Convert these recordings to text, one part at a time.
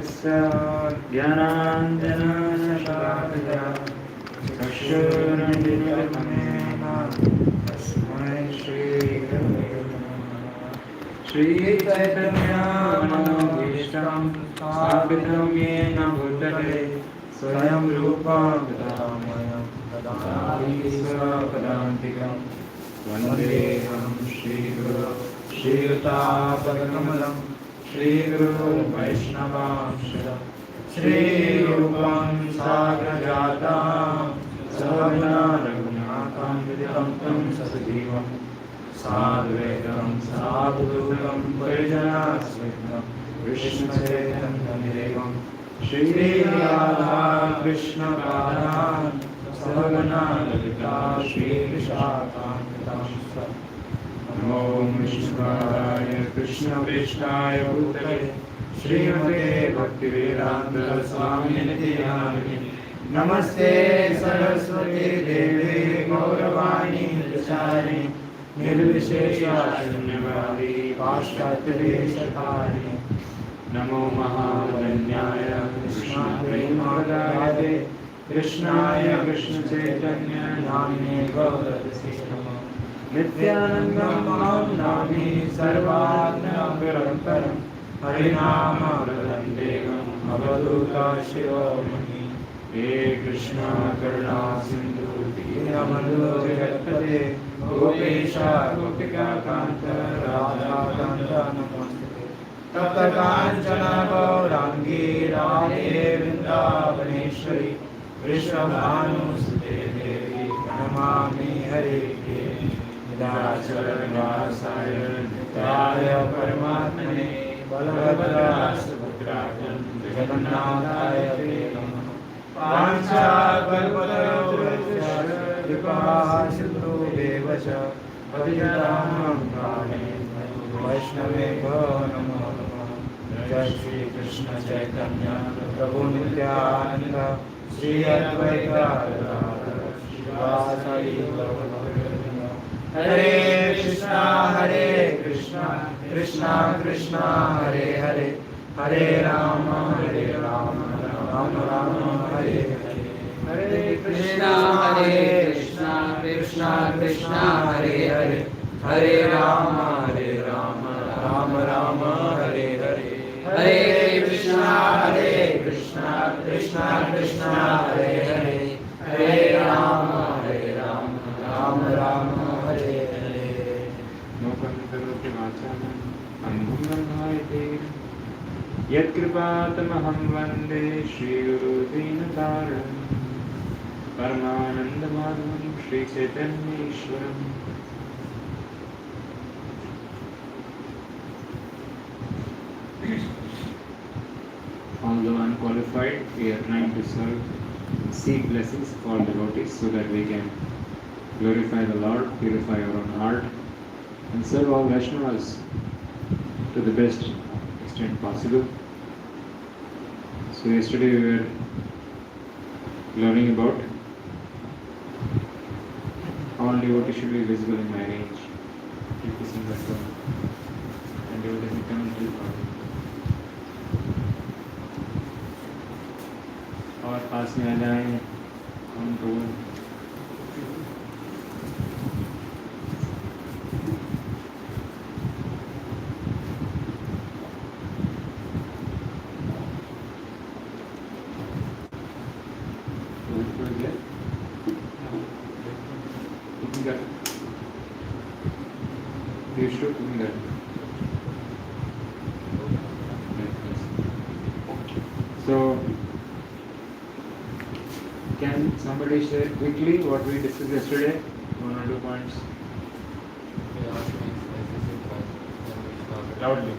तस्य ज्ञानाञ्जनशलाकया चक्षुरुन्मिलितं तस्मै श्रीगुरवे नमः। श्रीचैतन्यमनोभीष्टं स्थापितं येन भूतले स्वयं रूपा तदामयं ददामि स्वपदान्तिकं वन्देऽहं श्रीगुरो श्रीयुतापदकमलं श्रीगुरो वैष्णवांश श्रीरूपं साग्रजातं सहगना रघुनाथं विदितं तं सजीवं साद्वैतं सावधूतं परिजनास्मितं कृष्णचैतन्यदेवं श्रीराधा कृष्णपादान् सहगना ललिता श्रीविशाखान्वितांश्च नमो विष्णुपादाय कृष्णप्रेष्ठाय भूतले श्रीमते भक्तिवेदान्त स्वामिनिति नामिने नमस्ते सरस्वती देवे गौरवाणी प्रचारिणे निर्विशेषशून्यवादी पाश्चात्यदेशकारिणे नमो महावदन्याय कृष्णप्रेमोदयाय कृष्णाय कृष्णचैतन्य नामिने गौरवसे नमः नित्यानन्दं मां नामे सर्वात्मपरं हरिनामवरदं देवम् अवधूता शिरोमणि हे कृष्ण करुणा सिन्धु दीनबन्धो जगत्पते गोपेश गोपिकान्त राधाकान्त नमोऽस्तुते तप्तकाञ्चन गौराङ्गी राधे वृन्दावनेश्वरि वृषभानुसुते देवी प्रणमामि हरे निराचलनिवासाय नित्याय परमात्मने बलभद्राय सुभद्राय जगन्नाथाय ते नमः वाञ्छाकल्पतरुभ्यश्च कृपासिन्धुभ्येव च पतितानां पावनेभ्यो वैष्णवेभ्यो नमो नमः। जय श्री कृष्ण चैतन्य प्रभु नित्यानंद श्री अद्वैत गदाधर श्रीवासादि गौरभक्तवृंद। हरे कृष्णा कृष्णा कृष्णा हरे हरे हरे राम राम राम हरे हरे हरे कृष्णा कृष्णा कृष्णा हरे हरे हरे राम राम राम हरे हरे हरे कृष्णा कृष्णा कृष्णा हरे हरे हरे राम राम राम हरे हरे। नोपनिषदोऽपि वाचामि अङ्गुं यत्कृपातमहं वन्दे श्रीगुरुदीनतारणं परमानन्दमाधवं श्रीचैतन्येश्वरम्। Although unqualified, we are trying to serve, seek blessings for devotees so that we can glorify the Lord, purify our own heart, and serve all Vaishnavas to the best extent possible. So yesterday we were learning about all devotees should be visible in my range. Keep this in the phone. And devotees become to body. और पास में आ जाए हम तो So, can somebody share quickly what we discussed yesterday? 1 or 2 points. Loudly.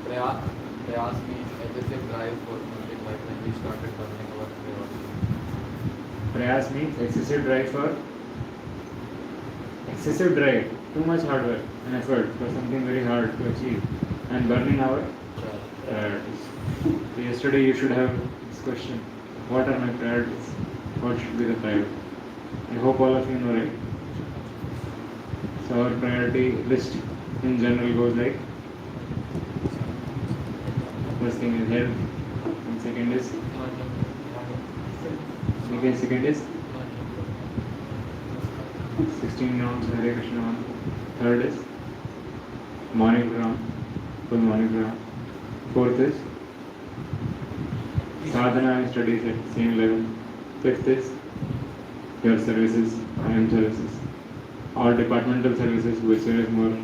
Prayas means excessive drive for music, like when we started learning about prayas. Prayas means excessive drive for excessive drive, too much hard work and effort for something very hard to achieve, and burning our priorities. So yesterday you should have this question: what are my priorities? What should be the priority? I hope all of you know, right? So our priority list in general goes like: first thing is health, second is again second is 16 rounds Hare Krishna mantra. Third is morning round, full morning round. Fourth is sadhana and studies at same level. Fifth is your services, I am services. All departmental services which is more.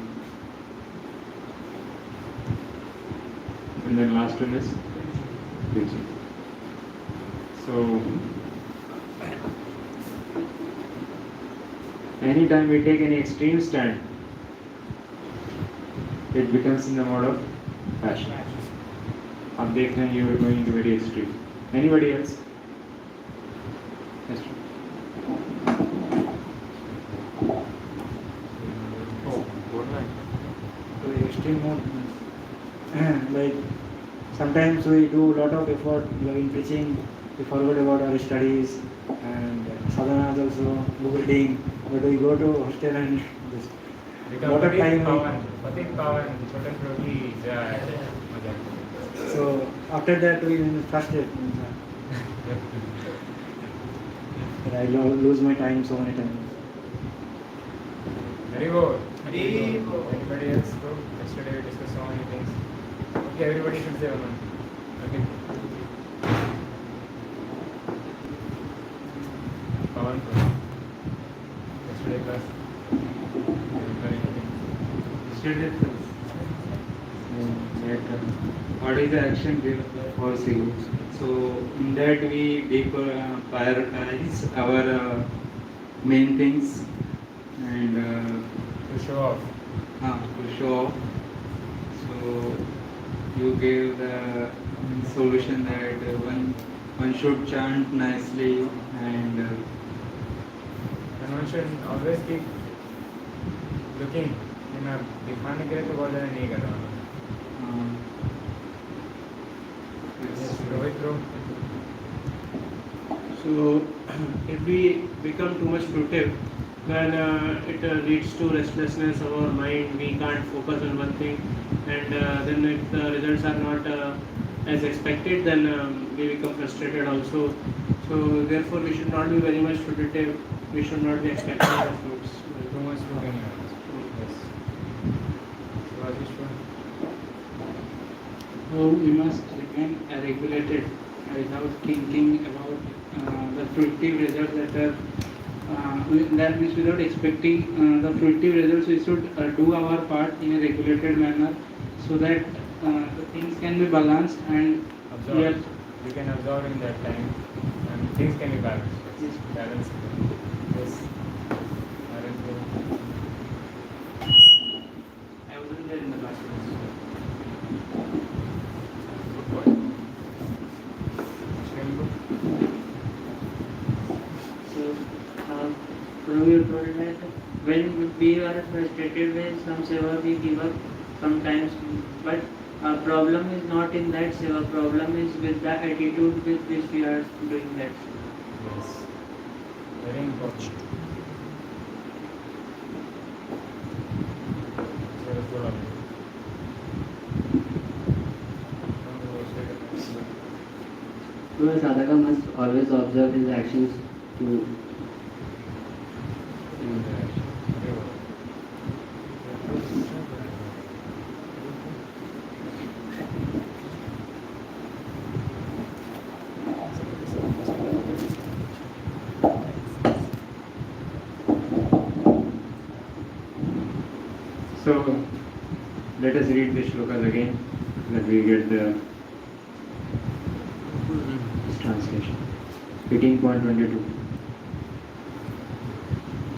And then last one is preaching. So anytime we take any extreme stand, it becomes in the mode of passion. आप देख रहे हैं you are going to very extreme. Anybody else? Yes. To the extreme mode. Like sometimes we do a lot of effort in preaching, we forget about our studies and sadhana is also reading, but we go to hostel and just lot of time. So after that we frustrated. I lose my time so many times. Very good. Anybody else? Go. Yesterday we discussed so many things. Okay, everybody should say one. Okay. Pawan. Yesterday class. Yesterday class. What is the action for sales? So in that we prioritize our main things and to show off. So you gave the solution that one should chant nicely and one should always keep looking. दिखाने के लिए तो बहुत ज़्यादा नहीं कर रहा हूँ. So, if we become too much fruitive, then it leads to restlessness of our mind. We can't focus on one thing, and then if the results are not as expected, then we become frustrated also. So, therefore, we should not be very much fruitive. We should not be expecting the fruits. Too much fruit in your eyes. Yes. So we must remain regulated without thinking about the fruitive results that are. That means without expecting the fruitive results, we should do our part in a regulated manner, so that the things can be balanced and Absorb. You can absorb in that time, and things can be balanced. Yes. Balanced. Yes. I wasn't there in the last class. So, you told that when we are frustrated with some seva, we give up sometimes. But problem is not in that seva. Problem is with the attitude with which we are doing that. Yes. Very important. So a sadhaka must always observe his actions to So let us read the shlokas again, that we get the translation. 18.22.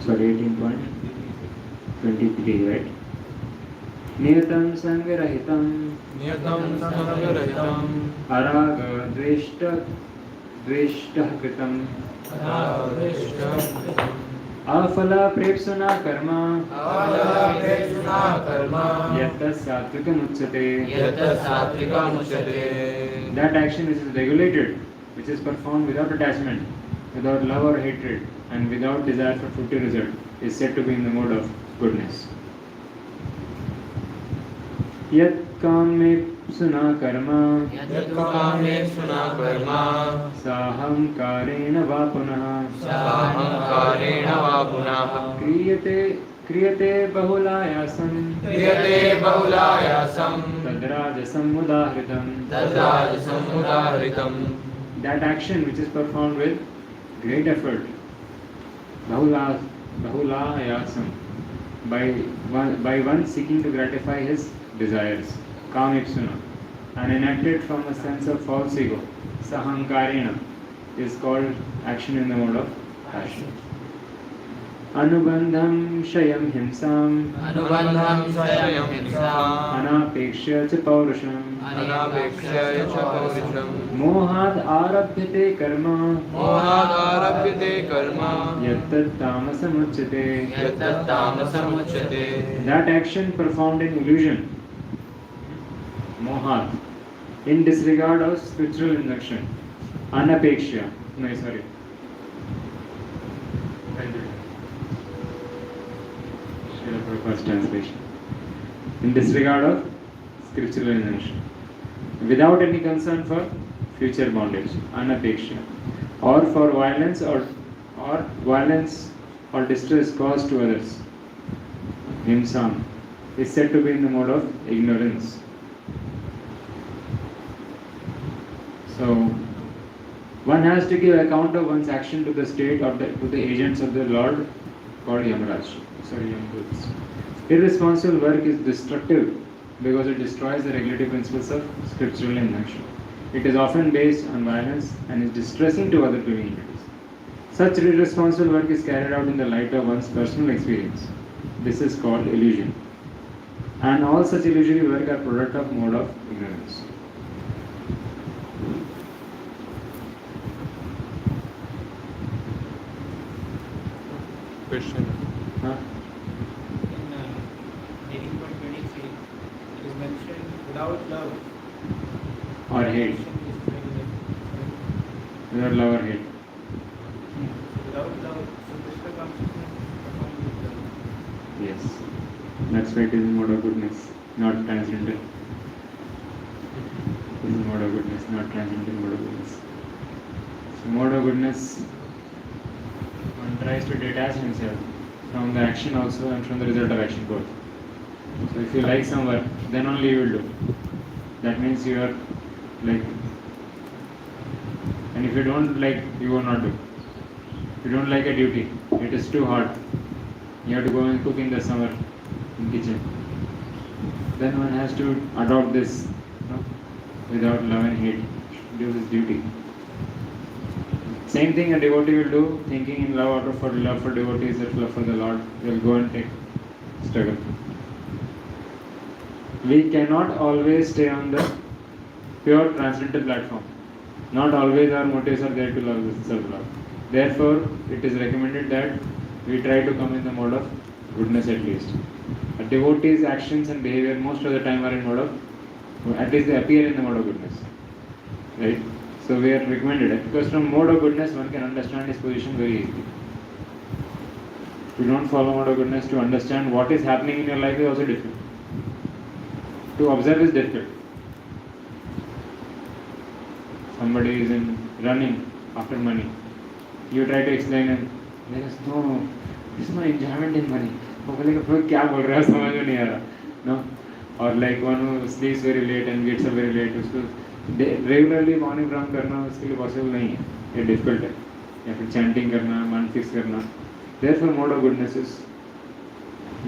Sorry, 18.23, right? नियतं संगरहितं अराग द्वेष्टः कृतं अफलाप्रेप्सुना कर्म यत् सात्विकमुच्यते. That action which is regulated, which is performed without attachment, without love or hatred, and without desire for fruity result, is said to be in the mode of goodness. यत् कामे सुना कर्म यत्कामेप्सुना कर्म साहंकारेण वा पुनः साहंकारेण वा पुनः क्रियते क्रियते बहुलायासं क्रियते बहुलायासं तद्राजसं उदाहृतं. तद्राजसं उदाहृतम्. That action which is performed with great effort, bahulayasam, by one seeking to gratify his desires, kamipsuna, and enacted from a sense of false ego, sahankarena, is called action in the mode of passion. Anubandham shayam himsam अनुबन्धं स्वयं हिंसाम् anapekshya cha paurusham अनापेक्षय च पौरुषम् मोहाद आरभ्यते कर्म मोहादारभ्यते कर्म यत्तत् तामसमुच्यते. यत्तत् तामसमुच्यते. That action performed in illusion, mohat, in disregard of spiritual instruction, anapeksha, no sorry, first translation, in disregard of spiritual instruction, without any concern for future bondage, anapeksha, or for violence or violence or distress caused to others. Himsam is said to be in the mode of ignorance. So, one has to give account of one's action to the state or to the agents of the Lord called Yamaraj. Sorry, Yamdoots. Irresponsible work is destructive because it destroys the regulative principles of scriptural injunction. It is often based on violence and is distressing to other living entities. Such irresponsible work is carried out in the light of one's personal experience. This is called illusion. And all such illusory work are product of mode of ignorance. Question. Huh? In 18.23, it is mentioned without love. Or hate. action is very Without love or hate. Without love, so Krishna consciousness performed with love. Yes. That's why it is mode of goodness, not transcendental. It is mode of goodness, not transcendental mode of goodness. So mode of goodness, one tries to detach himself from the action also and from the result of action both. So if you like some work, then only you will do. That means you are like, and if you don't like, you will not do. If you don't like a duty, it is too hard. You have to go and cook in the summer in kitchen. Then one has to adopt this, without love and hate, do his duty. Same thing a devotee will do, thinking in love out of for love for devotees, that love for the Lord, they will go and take struggle. We cannot always stay on the pure transcendental platform. Not always our motives are there to love self-love. Therefore, it is recommended that we try to come in the mode of goodness at least. A devotee's actions and behavior most of the time are in mode of, at least they appear in the mode of goodness. Right? So we are recommended it because from mode of goodness one can understand his position very easily. If you don't follow mode of goodness, to understand what is happening in your life is also difficult. To observe is difficult. Somebody is in running after money. You try to explain him, there is no enjoyment in money. वो बोलेगा भाई क्या बोल रहा है समझ में नहीं आ रहा, no? Or like one who sleeps very late and gets up very late, उसको रेगुलरली मॉर्निंग रन करना उसके लिए पॉसिबल नहीं है, ये डिफिकल्ट है. या फिर चैंटिंग करना, मन फिक्स करना. Therefore, mode of goodness is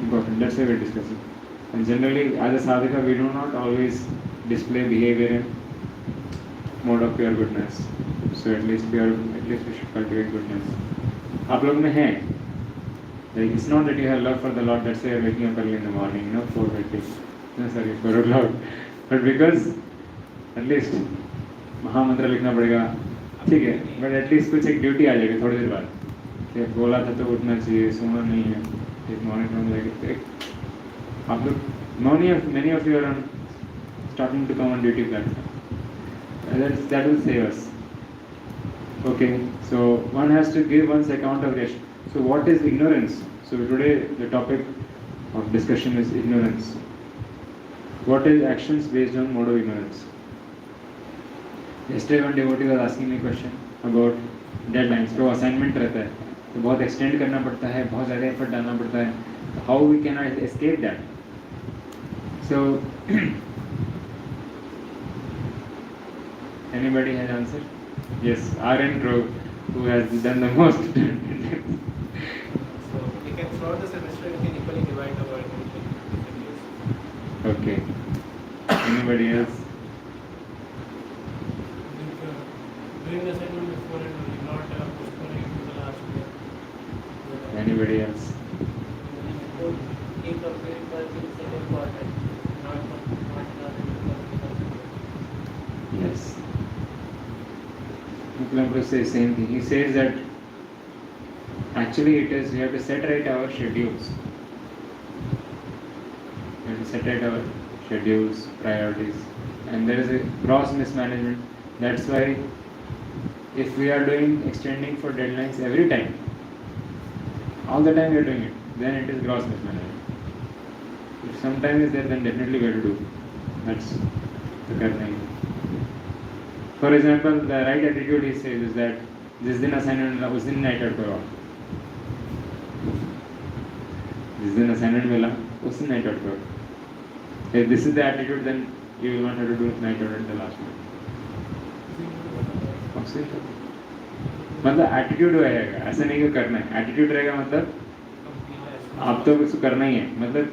important. That's why we are discussing. And generally, as a sadhaka, we do not always display behavior in mode of pure goodness. So at least we should cultivate goodness. आप लोग में है. Like it's not that you have love for the Lord. That's why you're waking up early in the morning, 4:30. No, sorry, 4 o'clock. But because at least महामंत्र लिखना पड़ेगा, ठीक है. But at least कुछ एक ड्यूटी आ जाएगी थोड़ी देर बाद. कि बोला था तो उठना चाहिए, सोना नहीं है. एक मॉर्निंग में जाएगी. आप लोग many of you are starting to come on duty platform. That will save us. Okay, so one has to give one's account of reaction. So what is ignorance? So today the topic of discussion is ignorance. What is actions based on mode of ignorance? Yesterday one devotee was asking me a question about deadlines. तो assignment रहता है तो बहुत extend करना पड़ता है, बहुत ज़्यादा effort डालना पड़ता है. How we can escape that? So anybody has answer? Yes, R.N. Grove, who has done the most. So we can throughout the semester we can equally divide our attention. Okay. Anybody else? Doing the assignment before and only, not postponing to the last year. Anybody else? Keep comparing for the second quarter, not Yes. Muklam says same thing. He says that actually it is we have to set right our schedules. We have to set right our schedules, priorities, and there is a gross mismanagement. That's why if we are doing extending for deadlines every time, all the time we are doing it, then it is gross mismanagement. If some time is there, then definitely we have to do. That's the correct thing. For example, the right attitude he says is that जिस दिन assignment मिला उस दिन night out करो. जिस दिन assignment मिला उस दिन night out करो. If this is the attitude, then you will not have to do night out at the last minute. मतलब एटीट्यूड रहेगा, ऐसा नहीं कि करना है. एटीट्यूड रहेगा मतलब आप तो उसको करना ही है. मतलब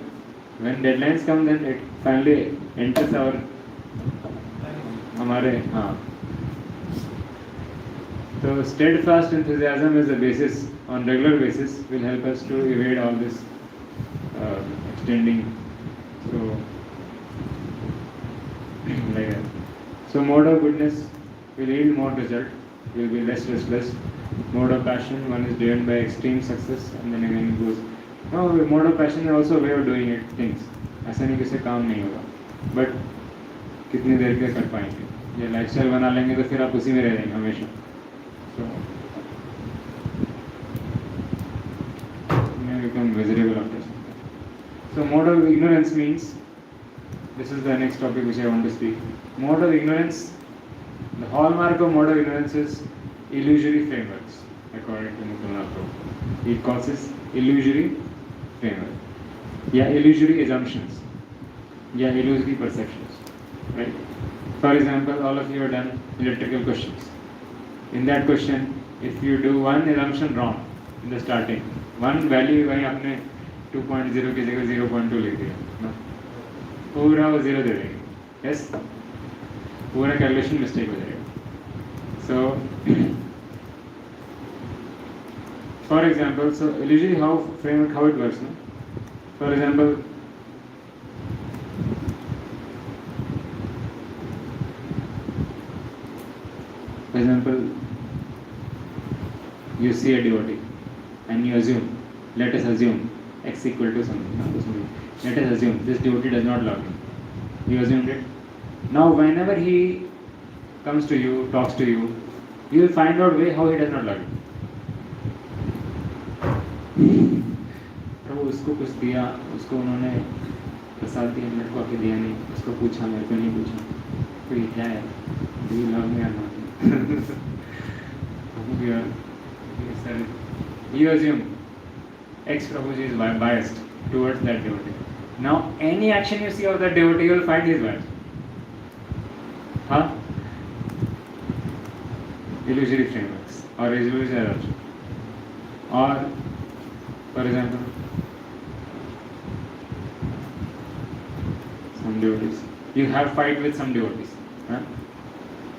when deadlines come, then it finally enters our हमारे हाँ. So steadfast enthusiasm is the basis. On regular basis will help us to evade all this extending. So like that. So mode of goodness will yield more result. Will be less restless. Mode of passion, one is driven by extreme success, and then again it goes. No, mode of passion is also a way of doing it things. ऐसा नहीं किसी काम नहीं होगा. But कितनी देर के कर पाएंगे? ये लाइफस्टाइल बना लेंगे तो फिर आप उसी में रह जाएंगे हमेशा. So may become miserable after some time. So mode of ignorance means, this is the next topic which I want to speak. Mode of ignorance, the hallmark of mode of ignorance is illusory frameworks, according to Nicola Pro. It causes illusory framework. Yeah, illusory assumptions. Yeah, illusory perceptions. Right? For example, all of you have done electrical questions. In that question, if you do one assumption wrong in the starting, one value वहीं आपने 2.0 की जगह 0.2 लिख दिया, no? पूरा वो 0 दे देंगे, yes? पूरा कैलकुलेशन मिस्टेक हो जाएगा. So, for example, so illusory how framework how it works, no? For example, you see a devotee and you assume, let us assume x equal to something. Let us assume this devotee does not love you. You assumed it. Now whenever he comes to you, talks to you, you will find out way how he does not love you. प्रभु उसको कुछ दिया, उसको उन्होंने प्रसाद दिया, मेरे को आके दिया नहीं, उसको पूछा, मेरे को नहीं पूछा, तो ये क्या है? Do you love me or not? You assume ex Prabhuji is biased towards that devotee. Now any action you see of that devotee, you will find his bias. Huh? Illusory frameworks or illusory assumptions. Or for example, some devotees. You have fight with some devotees. Huh?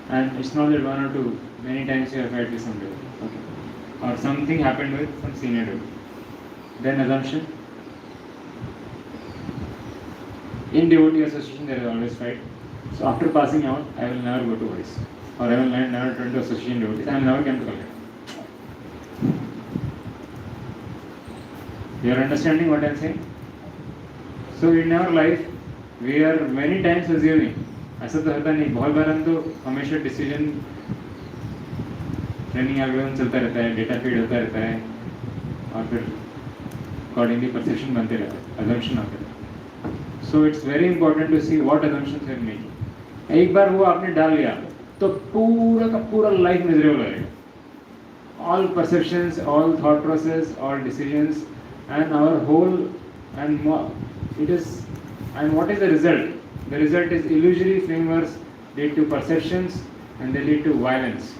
And it's not that one or two, many times you have fight with some devotee. Okay. Or something happened with some senior devotee. Then assumption. In devotee association there is always fight. So after passing out, I will never go to Odisha. Or I will never turn to association devotees. I will never come to Kolkata. You are understanding what I am saying? So in our life, we are many times assuming. ऐसा तो होता नहीं. बहुत बार हम तो हमेशा decision training algorithm चलता रहता है, डेटा फीड होता रहता है, और फिर अकॉर्डिंगली परसेप्शन बनते रहता है, अजम्पशन आते रहता है. So it's very important to see what assumptions you're making. एक बार वो आपने डाल लिया तो पूरा का पूरा लाइफ मिजरेबल रहेगा. All perceptions, all thought process, all decisions, and our whole it is, and what is the result? The result is illusory frameworks lead to perceptions and they lead to violence.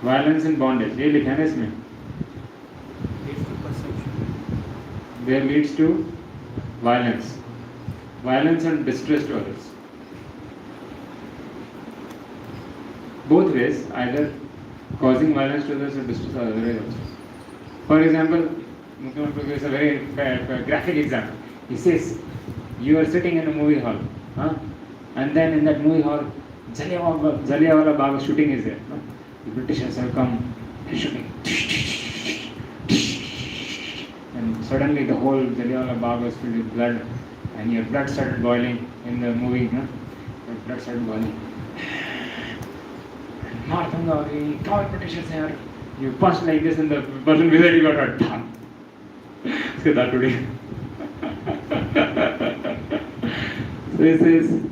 Violence and bondage. ये लिखा है ना इसमें. Leads to perception. There leads to violence. Violence and distress to others. Both ways, either causing violence to others or distress to others also. For example, it's a very graphic example. He says, you are sitting in a movie hall, and then in that movie hall, Jallianwala Bagh shooting is there. The Britishers have come, they're shooting. And suddenly the whole Jallianwala Bagh was filled with blood, and your blood started boiling in the movie. Your blood started boiling. Come on, Britishers here. You punched like this, and the person beside you got hurt. So that today. So this is,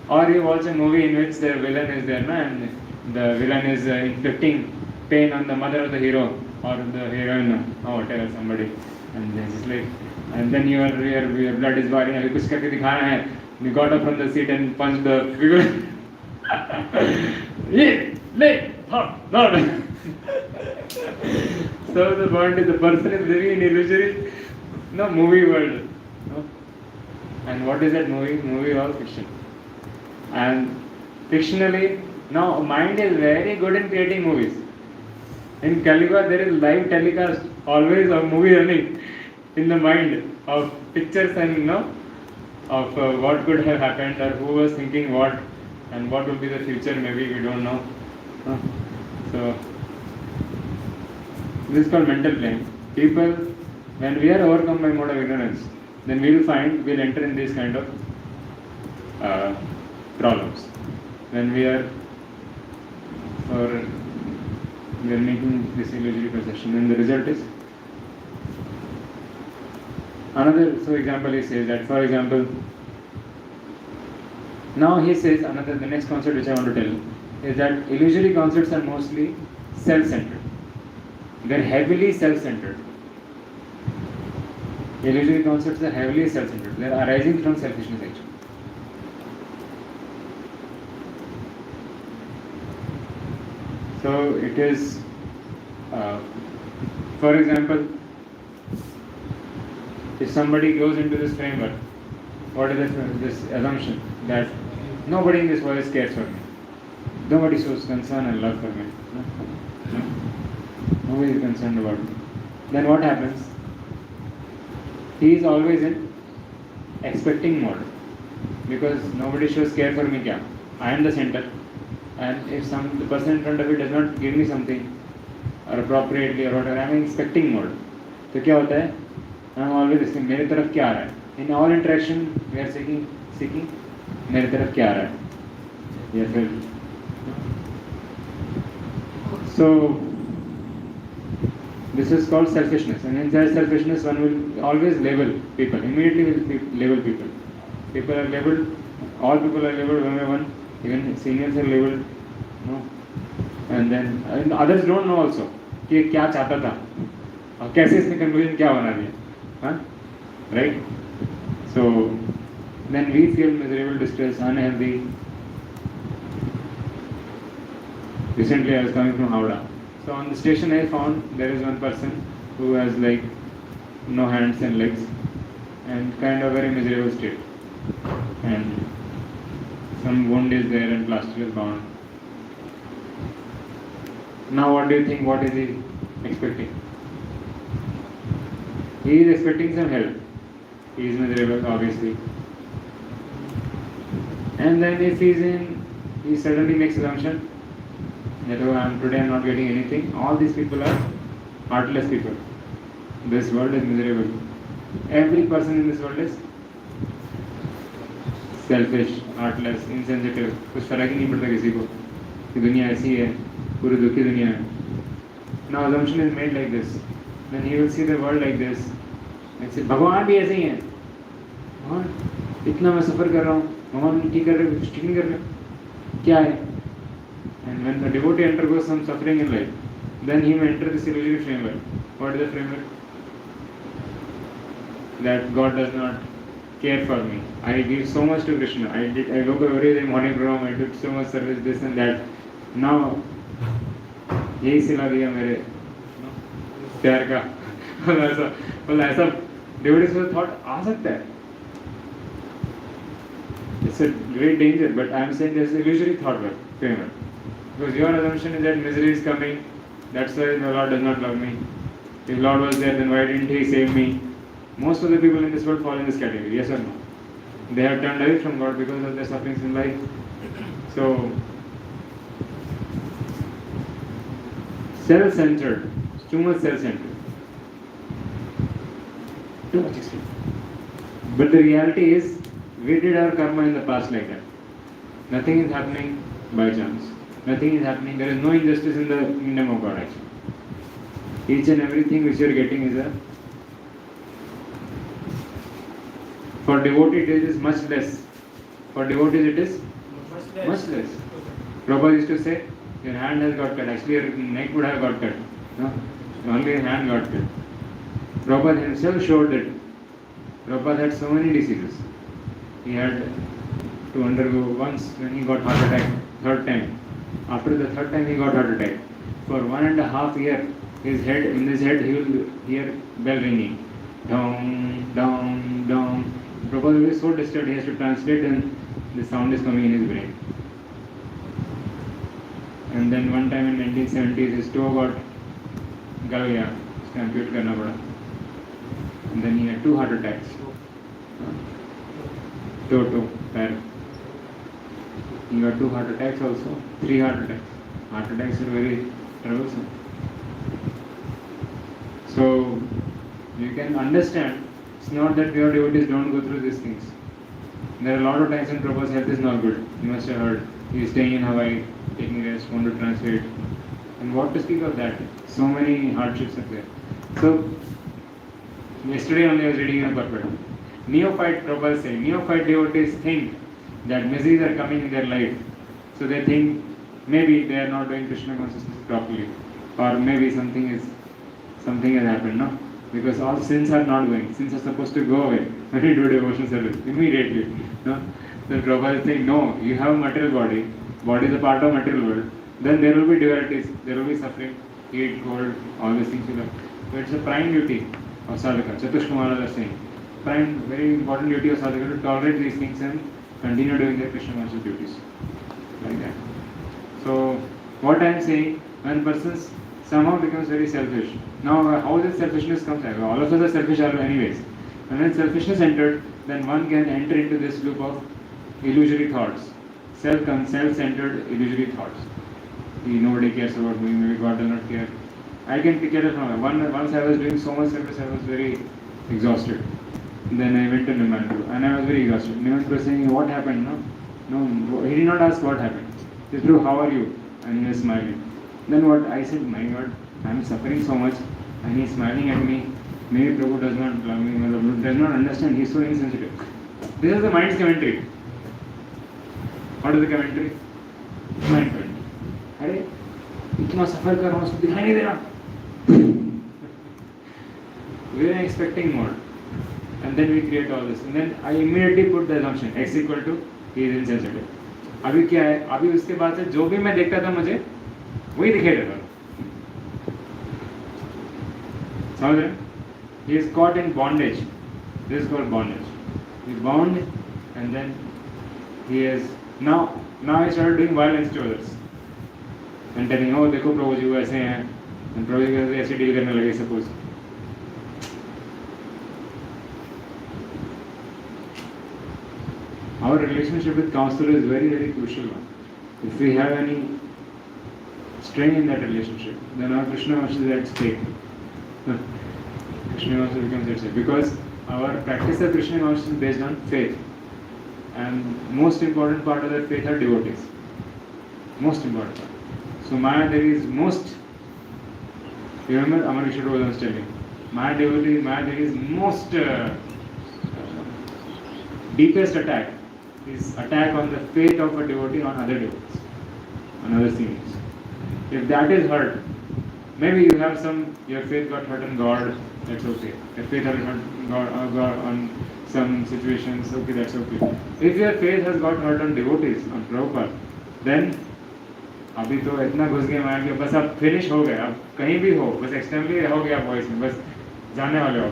or you watch a movie in which the villain is there, and the villain is inflicting pain on the mother of the hero or the heroine or whatever, somebody, and this is like, and then your blood is boiling. अभी कुछ करके दिखाना है. You got up from the seat and punched the villain. No. So the point is, the person is living in illusory, movie world. No? And what is that movie? Movie or fiction. And fictionally, now mind is very good in creating movies. In Calicut, there is live telecast, always a movie running in the mind of pictures and of what could have happened or who was thinking what and what will be the future. Maybe we don't know. So this is called mental plane. People, when we are overcome by mode of ignorance, then we will find we'll enter in these kind of problems. When we are making this illusory perception, and the result is another. So example, he says that, for example, now he says the next concept which I want to tell is that illusory concepts are mostly self-centered. They're heavily self-centered. Illusory concepts are heavily self-centered. They're arising from selfishness actually. So it is, for example, if somebody goes into this framework, what is this assumption that nobody in this world cares for me, nobody shows concern and love for me, nobody is concerned about me, then what happens? He is always in expecting mode, because nobody shows care for me. Kya? I am the center, and if the person in front of you does not give me something or appropriately or whatever, I am in expecting mode. तो क्या होता है? I am always asking, मेरे तरफ क्या आ रहा है? In all interaction, we are seeking मेरे तरफ क्या आ रहा है? या फिर so this is called selfishness, and in that selfishness one will always label people, immediately will label people. People are labeled, all people are labeled one by one, even seniors are labeled, and then others don't know also कि क्या चाहता था और कैसे इसमें conclusion क्या बना दिया, right? So then we feel miserable, distressed, unhealthy. Recently I was coming from Howrah. So on the station I found there is one person who has like no hands and legs and kind of very miserable state. And some wound is there and plaster is bound. Now what do you think, what is he expecting? He is expecting some help. He is miserable obviously. And then if he suddenly makes assumption that today I am not getting anything. All these people are heartless people. This world is miserable. Every person in this world is selfish, heartless, insensitive. कुछ फर्क ही नहीं पड़ता किसी को कि दुनिया ऐसी है, पूरी दुखी दुनिया है. Now assumption is made like this. Then he will see the world like this. And say भगवान भी ऐसे ही हैं. भगवान इतना मैं सफ़र कर रहा हूँ, भगवान ठीक कर रहे हो, कुछ ठीक नहीं कर रहे हो, क्या है? And when the devotee undergoes some suffering in life, then he may enter this illusory framework. What is the framework? That God does not care for me. I give so much to Krishna. I woke up every day morning program. I did so much service, this and that. Now यही सिला दिया मेरे प्यार का मतलब ऐसा devotees में thought आ सकता है. It's a great danger, but I am saying there's an illusory thought framework. Because your assumption is that misery is coming, that's why the Lord does not love me. If Lord was there, then why didn't He save me? Most of the people in this world fall in this category, yes or no? They have turned away from God because of their sufferings in life. So, self-centered, too much self-centered. Too much extreme. But the reality is, we did our karma in the past like that. Nothing is happening by chance. Nothing is happening. There is no injustice in the kingdom of God actually. Each and everything which you are getting is a... For devotees it is much less. For devotees it is much less. Prabhupada used to say, your hand has got cut. Actually your neck would have got cut. No? Only your hand got cut. Prabhupada himself showed that Prabhupada had so many diseases. He had to undergo once when he got heart attack, third time. After the third time he got heart attack. For 1.5 years, in his head he will hear bell ringing. Dong, dong, dong. Prabhupada is so disturbed he has to translate and the sound is coming in his brain. And then one time in 1970s his toe got gal gaya. Usko ampute karna pada. And then he had 2 heart attacks. Toe, pair. He got 2 heart attacks also, 3 heart attacks. Heart attacks are very troublesome. So, you can understand, it's not that pure devotees don't go through these things. There are a lot of times when Prabhupada's health is not good. You must have heard. He is staying in Hawaii, taking rest, want to translate. And what to speak of that? So many hardships are there. So, yesterday only I was reading in a purport. Neophyte, Prabhupada is saying, neophyte devotees think that miseries are coming in their life. So they think maybe they are not doing Krishna consciousness properly. Or maybe something has happened, no? Because all sins are not going. Sins are supposed to go away when you do devotional service, immediately. No? Then Prabhupada is saying, no, you have a material body. Body is a part of material world. Then there will be dualities, there will be suffering, heat, cold, all these things will happen. So it's a prime duty of sadhaka. Chatush Kumara is saying, prime, very important duty of sadhaka to tolerate these things and continue doing their Krishna conscious duties. Like that. So, what I am saying, when person somehow becomes very selfish. Now, how this selfishness comes? All of us are selfish anyways. And when selfishness entered, then one can enter into this loop of illusory thoughts. Self-centered illusory thoughts. Nobody cares about me, maybe God does not care. I can pick it up from once I was doing so much service, I was very exhausted. Then I went to Nimanpur and I was very exhausted. Nimanpur was saying, what happened? No, he did not ask what happened. He said, how are you? And he was smiling. Then what? I said, my God, I am suffering so much and he is smiling at me. Maybe Prabhu does not love me, does not understand, he is so insensitive. This is the mind's commentary. What is the commentary? Mind commentary. अरे इतना सफर कर रहा हूँ उसको दिखाई नहीं दे रहा. We are expecting more. And then we create all this. And then I immediately put the assumption x equal to he is insensitive. अभी क्या है? अभी उसके बाद से जो भी मैं देखता था मुझे वही दिखाई देता. समझ रहे? He is caught in bondage. This is called bondage. He is bound and then he is now he started doing violence to others. And telling, oh देखो प्रभु जी वो ऐसे हैं. And प्रभु जी ऐसे डील करने लगे suppose. Our relationship with counselor is very, very crucial one. If we have any strain in that relationship, then our Krishna consciousness is at stake. Krishna consciousness becomes at stake. Because our practice of Krishna consciousness is based on faith. And most important part of that faith are devotees. Most important part. So Maya Devi is most, you remember Amar Vishnu was telling, Maya Devi is most deepest attack is attack on the faith of a devotee on other devotees, on other seniors. If that is hurt, maybe you have your faith got hurt on God, that's okay. Your faith has hurt God on some situations, okay, that's okay. If your faith has got hurt on devotees, on Prabhupada, then अभी तो इतना घुस गए mind के बस अब finish हो गए, अब कहीं भी हो बस एक्सटर्नली रहोगे आप वॉइस में, बस जाने वाले हो,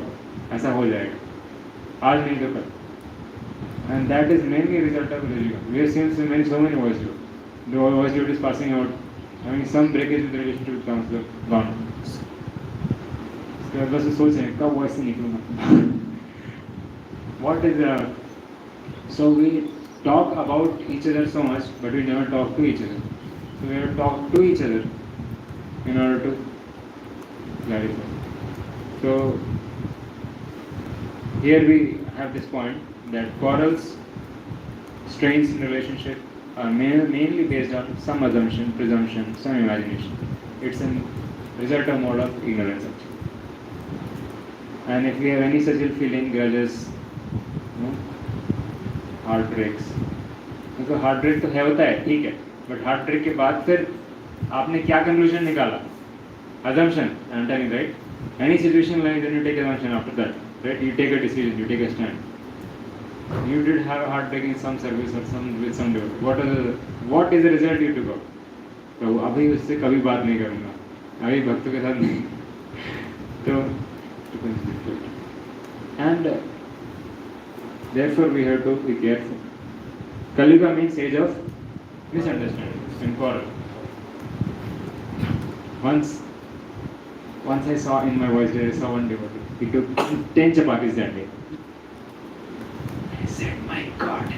ऐसा हो जाएगा आज नहीं तो कल. And that is mainly a result of religion. We have seen so many voice dude. The voice dude is passing out, having some breakage with relation to counselor, gone. उसके बाद बस सोच रहे हैं कब वॉइस से निकलूंगा. What is so we talk about each other so much, but we never talk to each other. So we have to talk to each other in order to clarify. So here we have this point that quarrels, strains in relationship are mainly based on some assumption, presumption, some imagination. It's a result of mode of ignorance actually. And if we have any such ill feeling, grudges, heart breaks, क्योंकि heart break तो है होता है ठीक है, but heart break के बाद फिर आपने क्या कंक्लूजन निकाला? assumption. I'm telling you, right? Any situation like that, you take assumption after that, right? You take a decision, you take a stand. You did have a heart break in some service or with some devotee. What is the result you took out? तो अभी उससे कभी बात नहीं करूँगा, अभी भक्तों के साथ नहीं. तो and therefore we have to be careful. Kali-yuga means age of misunderstanding and quarrel. Once I saw in my voice there, I saw one devotee. He took 10 chapatis that day. I said, my God,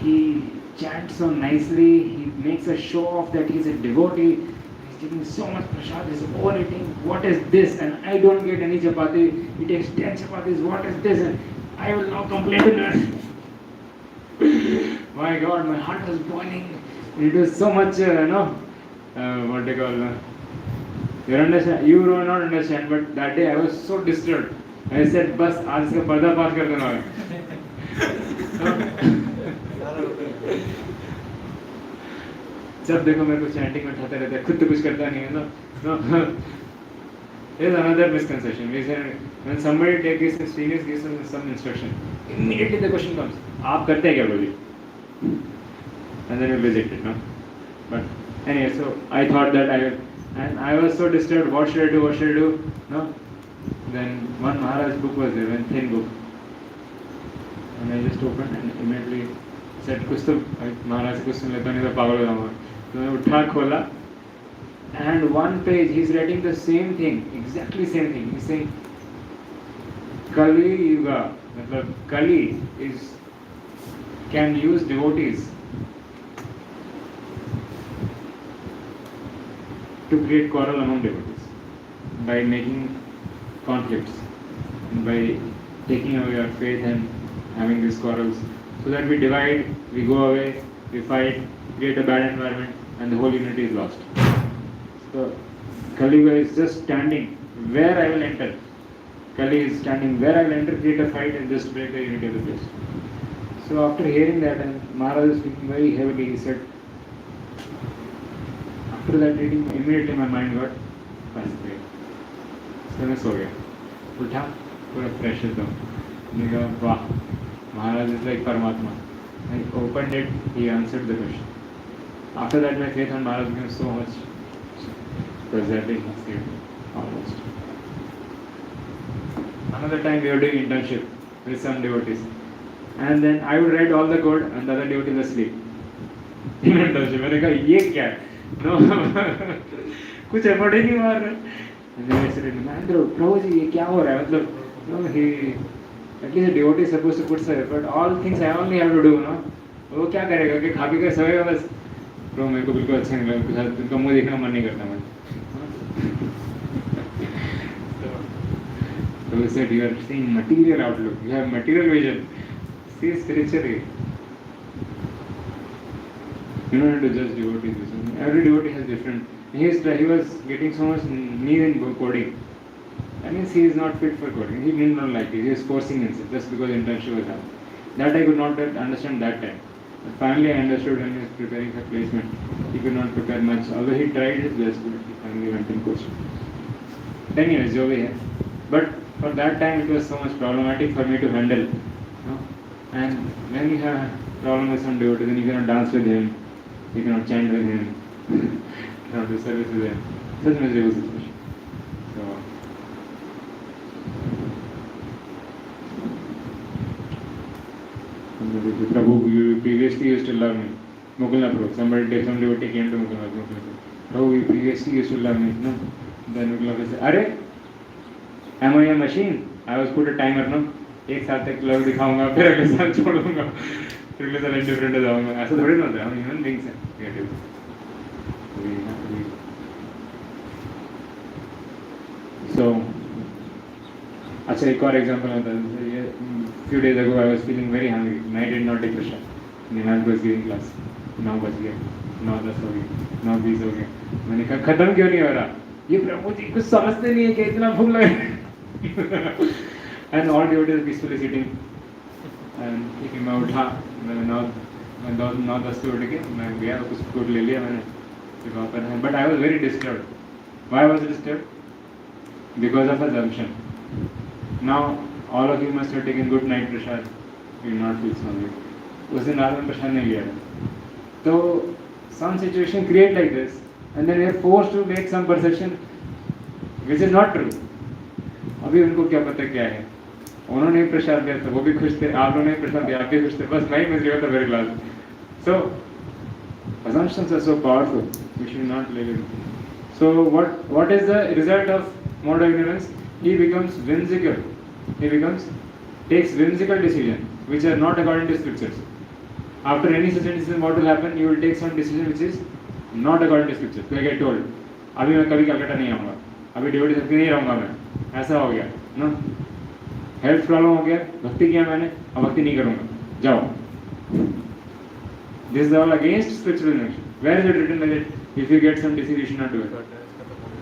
he chants so nicely, he makes a show off that he's a devotee, he's taking so much prasad, he's overeating, what is this? And I don't get any chapati, he takes 10 chapatis, what is this? And I will now complain to them. My God, my heart was boiling. It was so much, what they call, you understand? You do not understand, but that day I was so disturbed. I said, बस आज इसका पर्दा पार कर देना है. जब देखो मेरे को चैंटिंग में उठाते रहते हैं, खुद तो कुछ करता नहीं है ना. Here's another misconception. We say when somebody gives us some instruction, immediately the question comes, आप करते हैं क्या बोलिए? And then we reject it, no? But anyway, so I thought that I was so disturbed. What should I do? What should I do? No? Then one Maharaj book was there, one thin book, and I just opened and immediately said, कुछ तो महाराज से कुछ सुन लेता नहीं तो पागल हो जाऊँगा. तो मैं उठा खोला. And one page, he's writing the same thing, exactly same thing. He's saying, Kali Yuga, matlab Kali can use devotees to create quarrel among devotees by making conflicts, and by taking away our faith and having these quarrels, so that we divide, we go away, we fight, create a bad environment, and the whole unity is lost. So Kali-yuga is just standing where I will enter. Kali is standing where I will enter, create a fight and just break the unity of the place. So after hearing that, and Maharaj is speaking very heavily, he said, after that reading, immediately my mind got fascinated. So मैं सो गया. उठा पूरा fresh एकदम. मैंने कहा वाह, Maharaj is like Paramatma. I opened it, he answered the question. After that my faith on Maharaj became so much. Presenting almost. Another time we were doing internship with some devotees, and then I would write all the code and the other devotees asleep. In internship, मैंने कहा ये क्या है? No, कुछ effort ही नहीं मार रहा. And then I said, Mahendra, Prabhuji, ये क्या हो रहा है? मतलब, no, he at least a devotee is supposed to put some effort. All things I only have to do, no? वो क्या करेगा कि खा पी कर सोएगा बस. Bro, मेरे को बिल्कुल अच्छा नहीं लगा. उनका मुँह देखना मन नहीं करता मुझे. So we said, you are seeing material outlook, you have material vision, see spiritually. You don't have to judge devotees. Every devotee has different. He was getting so much need in coding. That means he is not fit for coding. He did not like it. He was forcing himself just because internship was happening. That I could not understand that time. But finally I understood when he was preparing for placement. He could not prepare much, although he tried his best, but he finally went in coach. 10 years, jo bhi hai. But for that time it was so much problematic for me to handle. You know? And when you have problem with some devotee, then you cannot dance with him, you cannot chant with him, you cannot do service with him. Such miserable situation. So, Prabhu, you previously used to love me. Mukula Prabhu, some devotee came to Mukula Prabhu. Prabhu, you previously used to love me. No? Then Mukula Prabhu said, Are? Am I a machine? I was put a timer, no? एक साथ तक love दिखाऊंगा फिर अगले साल छोड़ दूंगा फिर अगले साल इंडिफरेंट हो जाऊंगा ऐसा थोड़ी ना होता है हम ह्यूमन बीइंग्स हैं क्रिएटिव सो अच्छा एक और एग्जांपल होता है ये few days ago I was feeling very hungry and I did not take the shot and I was giving class 9 बज गए 9:10 हो गए 9:20 हो गए मैंने कहा खत्म क्यों नहीं हो रहा ये प्रभु जी कुछ समझते नहीं है कि इतना भूख लगे and all devotees peacefully sitting and ठीक है मैं उठा मैंने 9:10 पे उठ के मैं गया कुछ फूड ले लिया मैंने फिर वहाँ पर but I was very disturbed why was I disturbed because of assumption now all of you must have taken good night prasad you will not feel so hungry उस दिन रात में प्रसाद नहीं लिया तो some situation create like this and then we are forced to make some perception which is not true अभी उनको क्या पता क्या है उन्होंने प्रसाद दिया था वो भी खुश थे आप लोगों ने प्रसाद दिया आप भी खुश थे बस मैं ही मिस गया था मेरे class so assumptions are so powerful we should not live in so what is the result of moral ignorance he becomes whimsical takes whimsical decision which are not according to scriptures after any such decision what will happen you will take some decision which is not according to scriptures like I told अभी मैं कभी कलकत्ता नहीं आऊँगा अभी devotee शक्ति नहीं रहूँगा मैं ऐसा हो गया नो हेल्थ प्रॉब्लम हो गया भक्ति किया मैंने अब भक्ति नहीं करूँगा जाओ this is all against spiritual innovation where is it written that if you get some disease you should not do it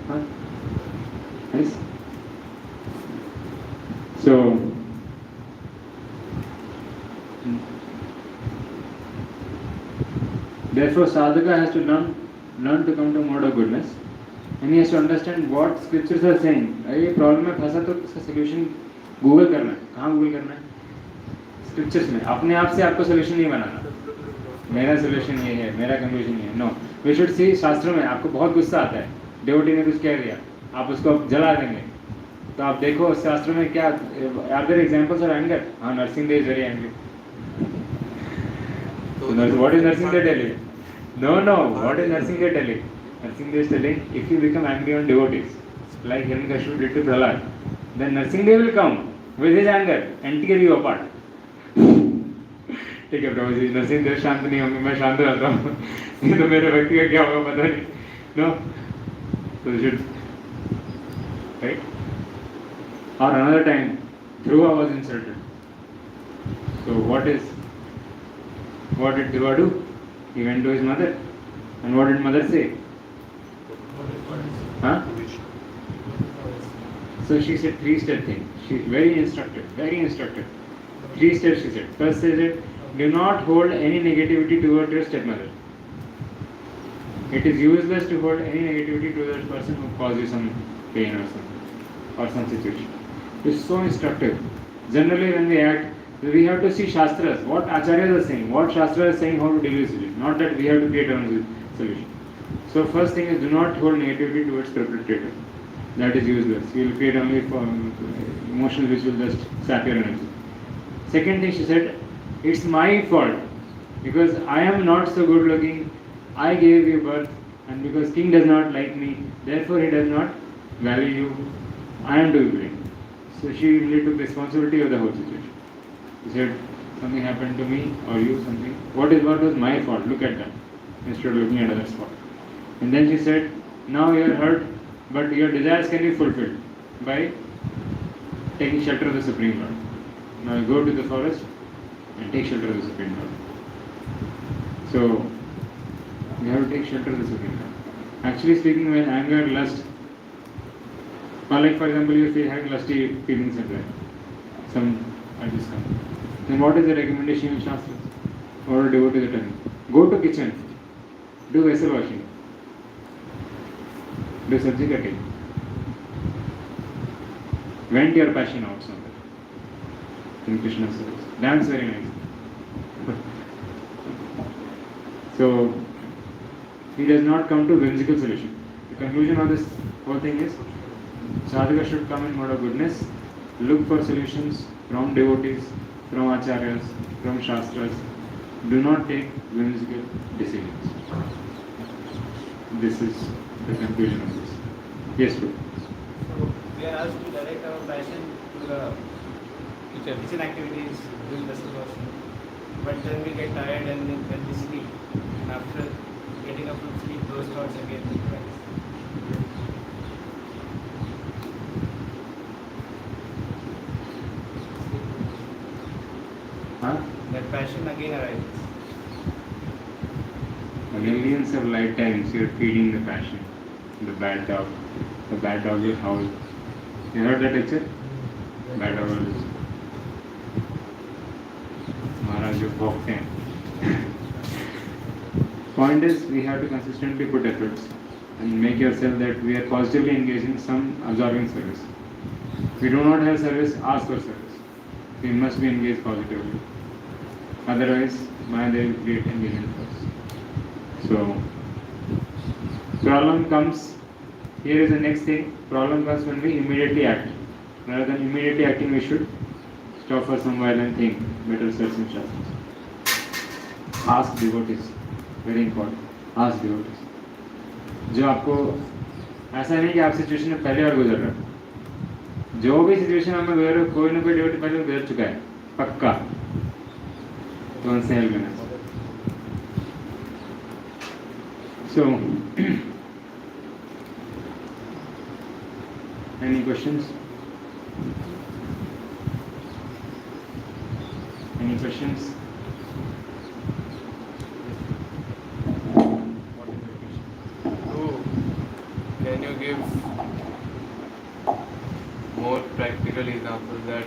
हाँ yes so therefore sadhaka has to learn to come to mode of goodness and he has to understand what scriptures are saying ये problem में फंसा तो इसका solution Google करना है कहाँ Google करना है स्क्रिप्चर्स में अपने आप से आपको सोल्यूशन नहीं बनाना मेरा सोल्यूशन ये है मेरा कंक्लूजन ये है नो वी शुड सी शास्त्रों में आपको बहुत गुस्सा आता है डिवोटी ने कुछ कह दिया आप उसको जला देंगे तो आप देखो शास्त्रों में क्या are there examples of anger हाँ Narsingh Dev is very angry what is Narsingh Dev telling? No, what is Narsingh Dev telling? Narsingh Dev is telling, if you become angry on devotees, like Hiranyakashipu did to Prahlad, then Narsingh Dev will come with his anger and tear you apart. ठीक है प्रभु जी नरसिंह देव शांत नहीं होंगे मैं शांत रहता हूँ ये तो मेरे व्यक्ति का क्या होगा पता नहीं no so you should right or another time Dhruva was insulted so what did Dhruva do? He went to his mother. And what did mother say? Huh? So she said 3-step thing. She's very instructive. 3 steps she said. First she said, do not hold any negativity towards your stepmother. It is useless to hold any negativity to that person who caused you some pain or something or some situation. It's so instructive. Generally when we act, we have to see Shastras, what Acharyas are saying, what Shastra is saying, how to deal with it. Not that we have to create our own solution. So first thing is do not hold negativity towards perpetrator. That is useless. You will create only emotions which will just sap your energy. Second thing she said, it's my fault because I am not so good looking. I gave you birth and because king does not like me, therefore he does not value you. I am to be blamed. So she really took responsibility of the whole situation. He said, something happened to me or you, something. What was my fault? Look at that. Instead of looking at other's fault. And then she said, now you are hurt, but your desires can be fulfilled by taking shelter of the Supreme Lord. Now you go to the forest and take shelter of the Supreme Lord. So, you have to take shelter of the Supreme Lord. Actually speaking, when anger, lust, or like for example, you feel having lusty feelings in life. I just come. Then what is the recommendation in Shastra? Or a devotee is telling? Go to kitchen, do vessel washing, do sabji cutting. Vent your passion out somewhere. In Krishna's service. Dance very nice. So, he does not come to whimsical solution. The conclusion of this whole thing is, sadhaka should come in mode of goodness, look for solutions from devotees, from acharyas, from shastras. Do not take whimsical decisions. This is the conclusion of this. Yes, Guru. So we are asked to direct our passion to the kitchen activities, doing vessel washing. But then we get tired and then we sleep. And after getting up from sleep, those thoughts again rise. Huh? That passion again arises. Millions of lifetimes you are feeding the passion. The bad dog. The bad dog will howl. You heard that picture? Bad dog will Maharaj जो भोगते हैं. Point is, we have to consistently put efforts and make yourself that we are positively engaged in some absorbing service. If we do not have service, ask for service. We must be engaged positively. Otherwise, Mahadev will create engagement for us. So, problem comes, here is the next thing, problem comes when we immediately act. Rather than immediately acting, we should stop for some while and think, better search in Shastras. Ask devotees, very important, ask devotees. जो आपको ऐसा नहीं कि आप situation में पहले बार गुजर रहे हो, जो भी सिचुएशन आप में गुजर रहे हो, कोई ना कोई डिवोटी पहले गुजर चुका है, पक्का, तो उनसे हेल्प लेना. So, any questions? Any questions? So, can you give more practical examples that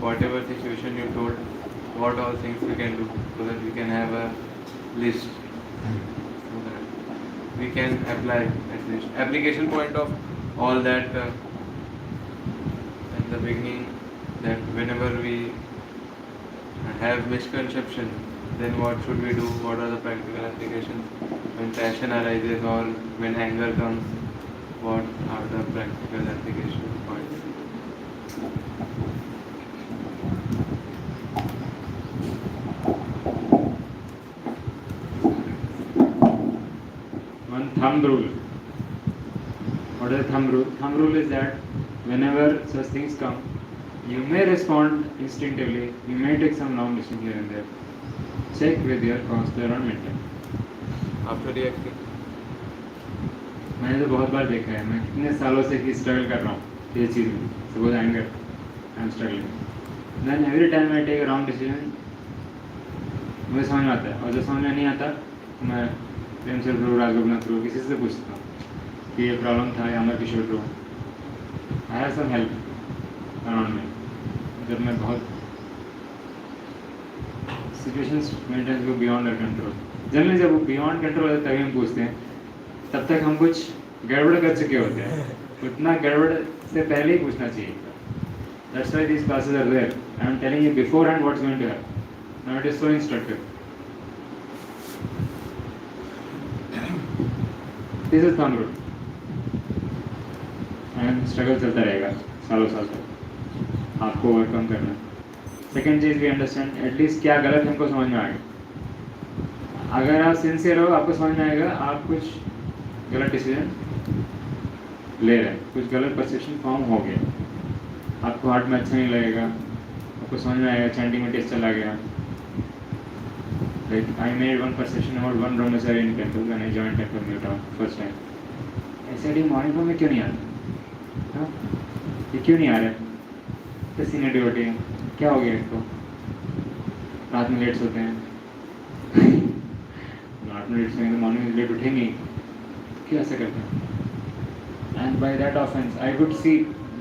whatever situation you told, what all things we can do so that we can have a list so that we can apply at least application point of all that at the beginning, that whenever we have misconception, then what should we do, what are the practical applications when passion arises or when anger comes, what are the practical application points. One thumb rule. What is the thumb rule? Thumb rule is that whenever such things come, you may respond instinctively, you may take some long decision here and there. Check with your counselor or mentor. After reacting, मैंने तो बहुत बार देखा है, मैं कितने सालों से ही struggle कर रहा हूँ ये चीज़ में. Suppose anger, I am struggling. Then every time I take a wrong decision, मुझे समझ में आता है, और जो समझ में नहीं आता तो मैं प्रेम से ध्रुव, राजगोपाल ध्रुव, किसी से पूछता हूँ कि ये प्रॉब्लम था या Amar Kishore Dhruv. I have some help around में. जब मैं बहुत सिचुएशंस मेरे times go beyond our control, generally जब वो बियॉन्ड कंट्रोल होता है तभी हम पूछते हैं, तब तक हम कुछ गड़बड़ कर चुके होते हैं. उतना गड़बड़ से पहले ही पूछना चाहिए. That's why these classes are there. I am telling you beforehand what's going to happen. Now it is so instructive. This is thumb rule and struggle चलता रहेगा सालों साल तक. आपको ओवरकम करना है. सेकेंड चीज़ वी अंडरस्टैंड एटलीस्ट क्या गलत हमको समझ में आ गया. अगर आप सिंसियर हो, आपको समझ में आएगा आप कुछ गलत डिसीजन ले रहे हैं, कुछ गलत परसेप्शन फॉर्म हो गया, आपको हार्ट में अच्छा नहीं लगेगा, आपको समझ में आएगा चैंटिंग में टेस्ट चला गया. Like I made one perception about one brahmachari in temple when I joined temple new town first time. ऐसे मॉर्निंग में क्यों नहीं आ रहा? हाँ, ये क्यों नहीं आ रहा है? तो सीनियर डिवोटी है, क्या हो गया इसको? रात में लेट सोते हैं. रात में लेट सोएंगे तो मॉर्निंग लेट उठेंगे, क्यों ऐसा करते हैं? And by that offence I could see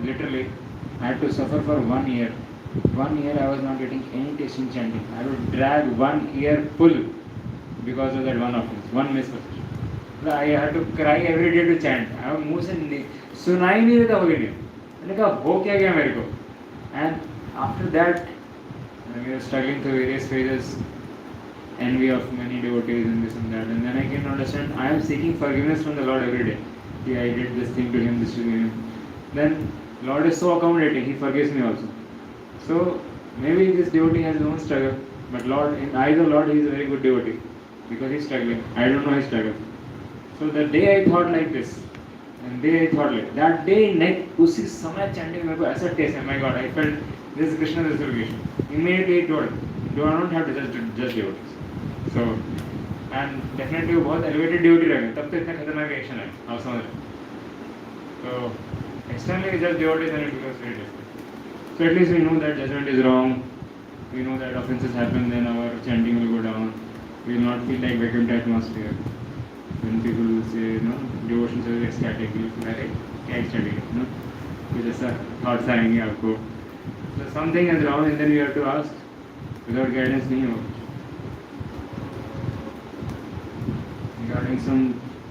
literally I had to suffer for 1 year 1 year I was not getting any taste in chanting. I would drag 1 year full because of that one offense, one misperception. So I had to cry every day to chant. I मुंह से सुना ही नहीं देता होगी नहीं. मैंने कहा हो क्या गया मेरे को. And after that, we were struggling through various phases, envy of many devotees and this and that. And then I came to understand I am seeking forgiveness from the Lord every day. Yeah, I did this thing to him, this to him. Then Lord is so accommodating, He forgives me also. So maybe this devotee has his own struggle, but Lord, in eyes of Lord, he is a very good devotee because he is struggling. I don't know his struggle. So the day I thought like this, and day I thought like that day, उसी समय chanting मेरे को ऐसा taste है. My God, I felt this is Krishna, this is Krishna. Immediately I told, do I don't have to just devotees. So and definitely वो बहुत elevated devotee रह गए. तब तो इतना खतरनाक reaction है. आप समझ रहे. So externally just devotees and it becomes very difficult. So at least we know that judgment is wrong. We know that offenses happen, then our chanting will go down. We will not feel like vacant atmosphere. When people say, no, devotion is ecstatic, we feel like, क्या ecstatic है, no? कुछ ऐसा thoughts आएंगे आपको. So something is wrong, and then we have to ask. Without guidance नहीं होगा. Regarding some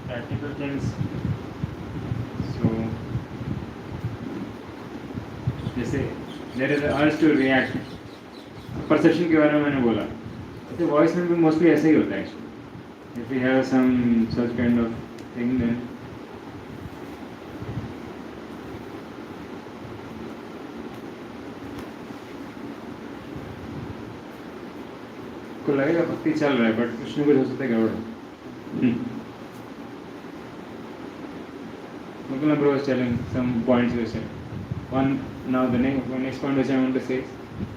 practical things, so जैसे there is an urge to react. Perception के बारे में मैंने बोला. तो voice में भी mostly ऐसा ही होता है. If we have some such kind of thing, then को लगेगा भक्ति चल रहा है, but कुछ न कुछ हो सकता है गड़बड़. Mukula bro was telling some points we said. One, now the next point which I want to say is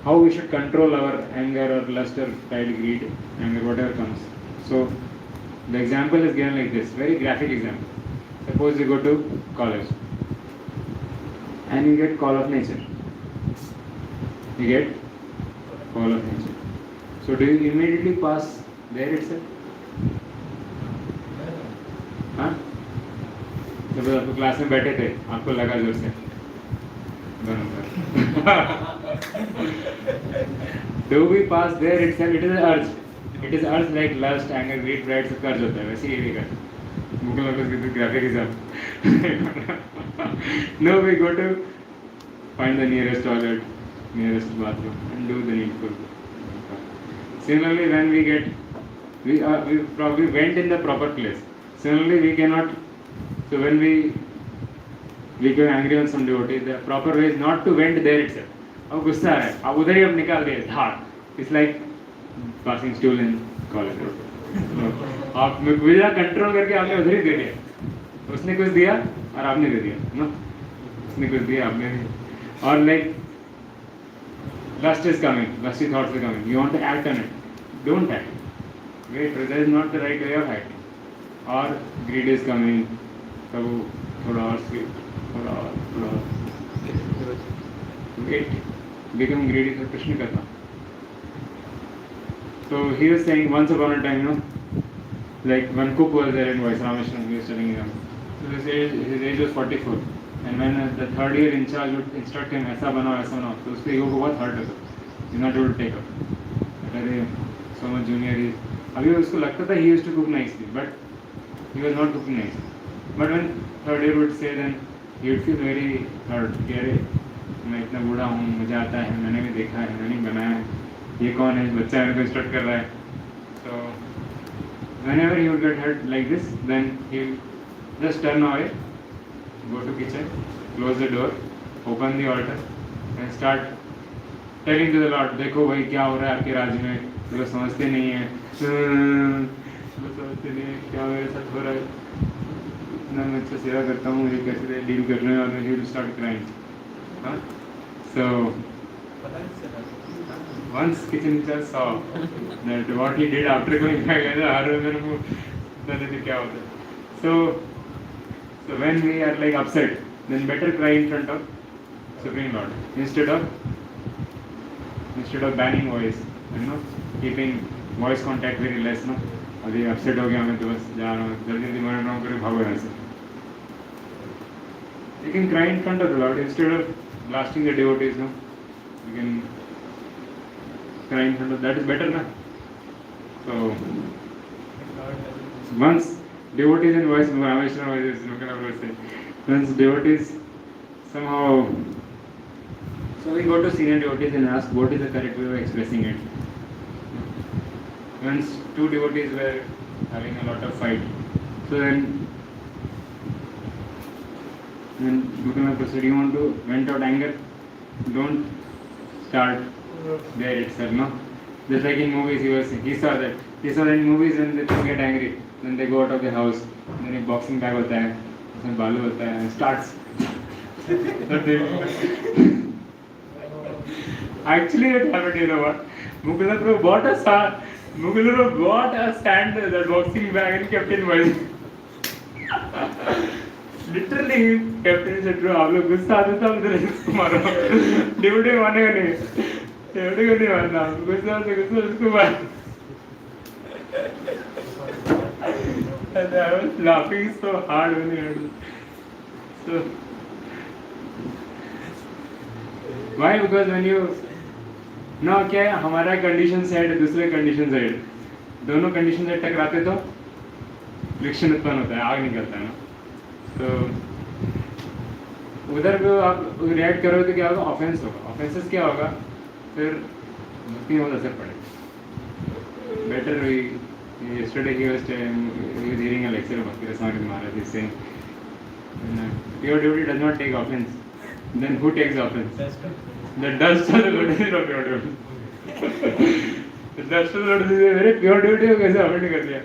how we should control our anger or lust or pride, greed, anger, whatever comes. So the example is given like this, very graphic example. Suppose you go to college and you get call of nature. You get call of nature. So do you immediately pass there itself? हाँ? जब आप class में बैठे थे, आपको लगा जोर से. Do we pass there itself? It is an urge. It is urge like lust, anger, greed, pride सब कर्ज होता है. वैसे ये भी कर. Google of the graphic example. No, we go to find the nearest toilet, nearest bathroom, and do the needful. Similarly, when we probably went in the proper place. Similarly, we cannot. So when we get angry on some devotee, the proper way is not to vent there itself. अब गुस्सा है, आप उधर ही अब निकाल दिए धार. It's like passing stool in college. आप बिना कंट्रोल करके आपने उधर ही दे दिया. उसने कुछ दिया और आपने दे दिया, ना? उसने कुछ दिया आपने दिया. और like lust is coming, lusty thoughts are coming. You want to act on it. Don't act. Wait, that is not the right way of acting. Or greed is coming. So थोड़ा और sweet, थोड़ा और wait, become greedy for Krishna Katha. So he was saying once upon a time, like when Cook was there in Vaisrameshram, he was telling him. So his age was 44. And when the third year in charge would instruct him, ऐसा बनाओ, तो उसके ego को बहुत hurt होता. He's not able to take up. अरे so much junior is. अभी उसको लगता था he used to cook nicely, but he was not cooking nicely. But when third year would say, then he would feel very hurt. कि अरे मैं इतना बूढ़ा हूँ, मुझे आता है, मैंने भी देखा है, मैंने बनाया है, ये कौन है, बच्चा मेरे को इंस्ट्रक्ट कर रहा है. So whenever he would get hurt like this, then he would just turn away, go to kitchen, close the door, open the altar and start telling to the Lord, देखो भाई क्या हो रहा है आपके राज्य में, तो समझते नहीं है, समझते नहीं है क्या मेरे साथ हो रहा है, इतना मैं अच्छा सेवा करता हूँ, मुझे कैसे डील करना है, और he will start crying. So once kitchen teacher saw that what he did after going back, मेरे को पता नहीं क्या होता है. So when we are like upset, then better cry in front of Supreme Lord instead of banning voice, keeping voice contact very less. अभी upset हो गया मैं तो बस जा रहा हूँ, जल्दी मर रहा हूँ, करे भागो यहाँ से. You can cry in front of the Lord instead of blasting the devotees. You can cry in front of that is better, na? So once devotees and voice, Rameshwar voices, once devotees somehow, so we go to senior devotees and ask what is the correct way of expressing it. Once two devotees were having a lot of fight, so then Mukunda said, you want to vent out anger? Don't start there itself, no? Just like in movies, he saw that in movies when they get angry, then they go out of the house, then एक boxing bag होता है, उसमें बालू होता है, and starts. Actually, it happened, you know what? Mukunda bought a stand, that boxing bag, and kept it while. Literally, Captain said, आप लोग गुस्सा आते तो हम इधर इसको मारो, ड्यूटी मानेगा नहीं, ड्यूटी को नहीं मारना, गुस्सा इसको मार. And I was laughing so hard when he heard it. So, why? Because when you, ना क्या है, हमारा कंडीशन साइड दूसरे कंडीशन साइड, दोनों कंडीशन साइड टकराते तो फ्रिक्शन उत्पन्न होता है, आग निकलता है ना. तो उधर भी आप रिएक्ट करोगे तो क्या होगा, ऑफेंस होगा. ऑफेंसेस क्या होगा, फिर मुक्ति बहुत असर पड़ेगा. Better yesterday he was hearing a lecture of Bhakti Rasamrita Maharaj. He is saying, pure devotee does not take offense. Then who takes offense? The dust of the lotus is not pure devotee. The dust of the lotus is a very pure devotee को कैसे offend कर दिया.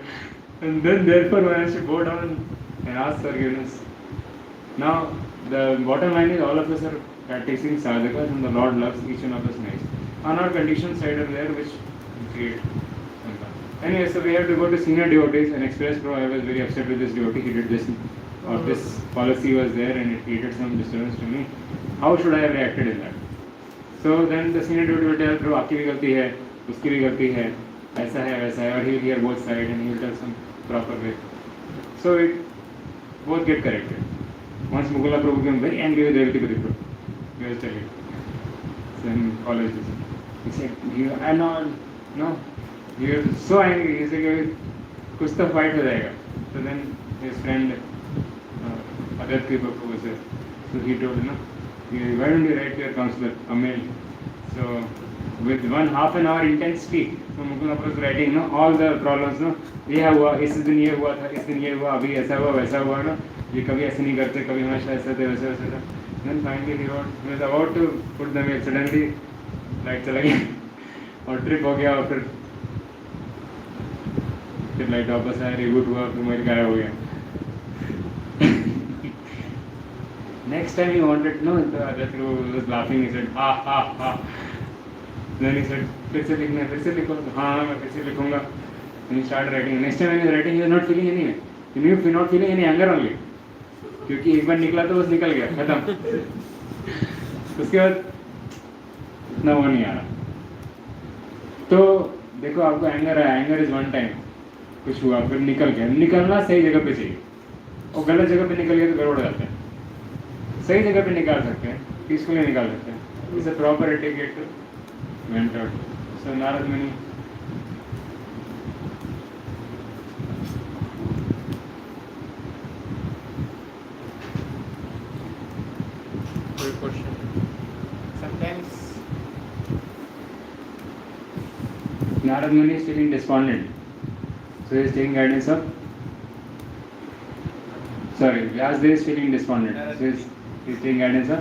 And then therefore one has to go down and ask forgiveness. Now the bottom line is all of us are practicing sadhakas and the Lord loves each one of us nice. On our condition side are there which create. Anyway, so we have to go to senior devotees and express, bro, I was very upset with this devotee, he did this, or this policy was there and it created some disturbance to me. How should I have reacted in that? So then the senior devotee will tell, bro, आपकी भी गलती है, उसकी भी गलती है, ऐसा है, वैसा है, or he will hear both sides and he will tell some proper way. So it both get corrected. Once Mukunda Prabhu became very angry with Devati Prabhu, he was telling, so in college, he said, I'm not, no. He was so angry, he said, कुछ तो fight हो जाएगा. So then his friend Aditya Babu was there. So he told him, why don't you write to your counselor a mail? So with 1/2 an hour intense speech, so Mukunda was writing all the problems, ये हुआ, इस दिन ये हुआ था, इस दिन ये हुआ, अभी ऐसा हुआ, वैसा हुआ, ये कभी ऐसे नहीं करते, कभी हमेशा ऐसा थे, वैसा वैसा था. Then finally he wrote, he was about to put the mail, suddenly light चला गया और ट्रिप हो गया और फिर लाइट वापस आया, रिबूट हुआ, फिर मेरे गायब हो गया. Next time he wanted to know, the other was laughing, he said, ha ha ha. Then he said, फिर से लिखना है, फिर से लिखो. हाँ मैं फिर से लिखूंगा. Then he started writing. Next time when he was writing, he was not feeling any. He was not feeling any anger only. क्योंकि एक बार निकला तो बस निकल गया, खत्म. उसके बाद इतना वो नहीं आ रहा. तो देखो आपको एंगर आया, एंगर इज वन टाइम, कुछ हुआ फिर निकल गया. निकलना सही जगह पे चाहिए, और गलत जगह पे निकल गया तो गड़बड़ जाता है. सही जगह पे निकाल सकते हैं, पीसफुली निकाल सकते हैं. It's a proper etiquette to vent out. So Narad Muni Sometimes Narad Muni is feeling despondent, so he is taking guidance of. Sorry, Vyasdev is feeling despondent, so he is taking guidance of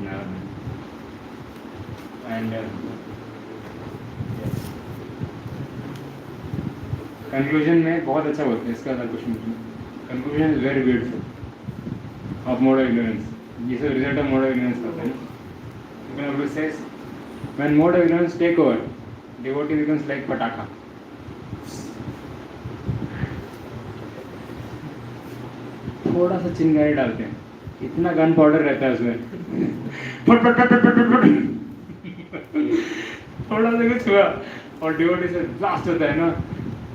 Narad Muni. And conclusion में बहुत अच्छा होता है इसका. अगर कुछ conclusion is very beautiful of mode of ignorance. ये सब result of mode of ignorance होता है ना. It says, when mode of ignorance take over, devotee becomes like pataka. थोड़ा सा चिंगारी डालते हैं, इतना गन पाउडर रहता है उसमें, फट फट फट फट फट फट, थोड़ा सा कुछ हुआ और डिवोटी से ब्लास्ट होता है ना.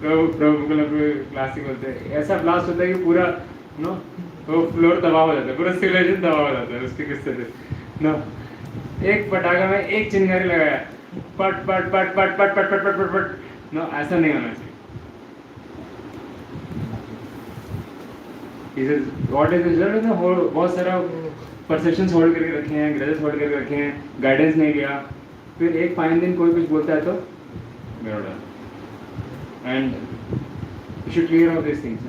प्रभु क्लासिक होते हैं, ऐसा ब्लास्ट होता है कि पूरा वो फ्लोर तबाह हो जाता है, पूरा सिविलाइजेशन तबाह हो जाता है उसके किस्से से ना. एक पटाखा में एक चिंगारी लगाया, पट पट पट पट पट पट पट पट पट पट, नो, ऐसा नहीं होना चाहिए. What is the result? बहुत सारा परसेप्शंस होल्ड करके रखे हैं, ग्रेजेस होल्ड करके रखे हैं, गाइडेंस नहीं लिया, फिर एक फाइन दिन कोई कुछ बोलता है तो बेरोड़ा. And we should clear out these things.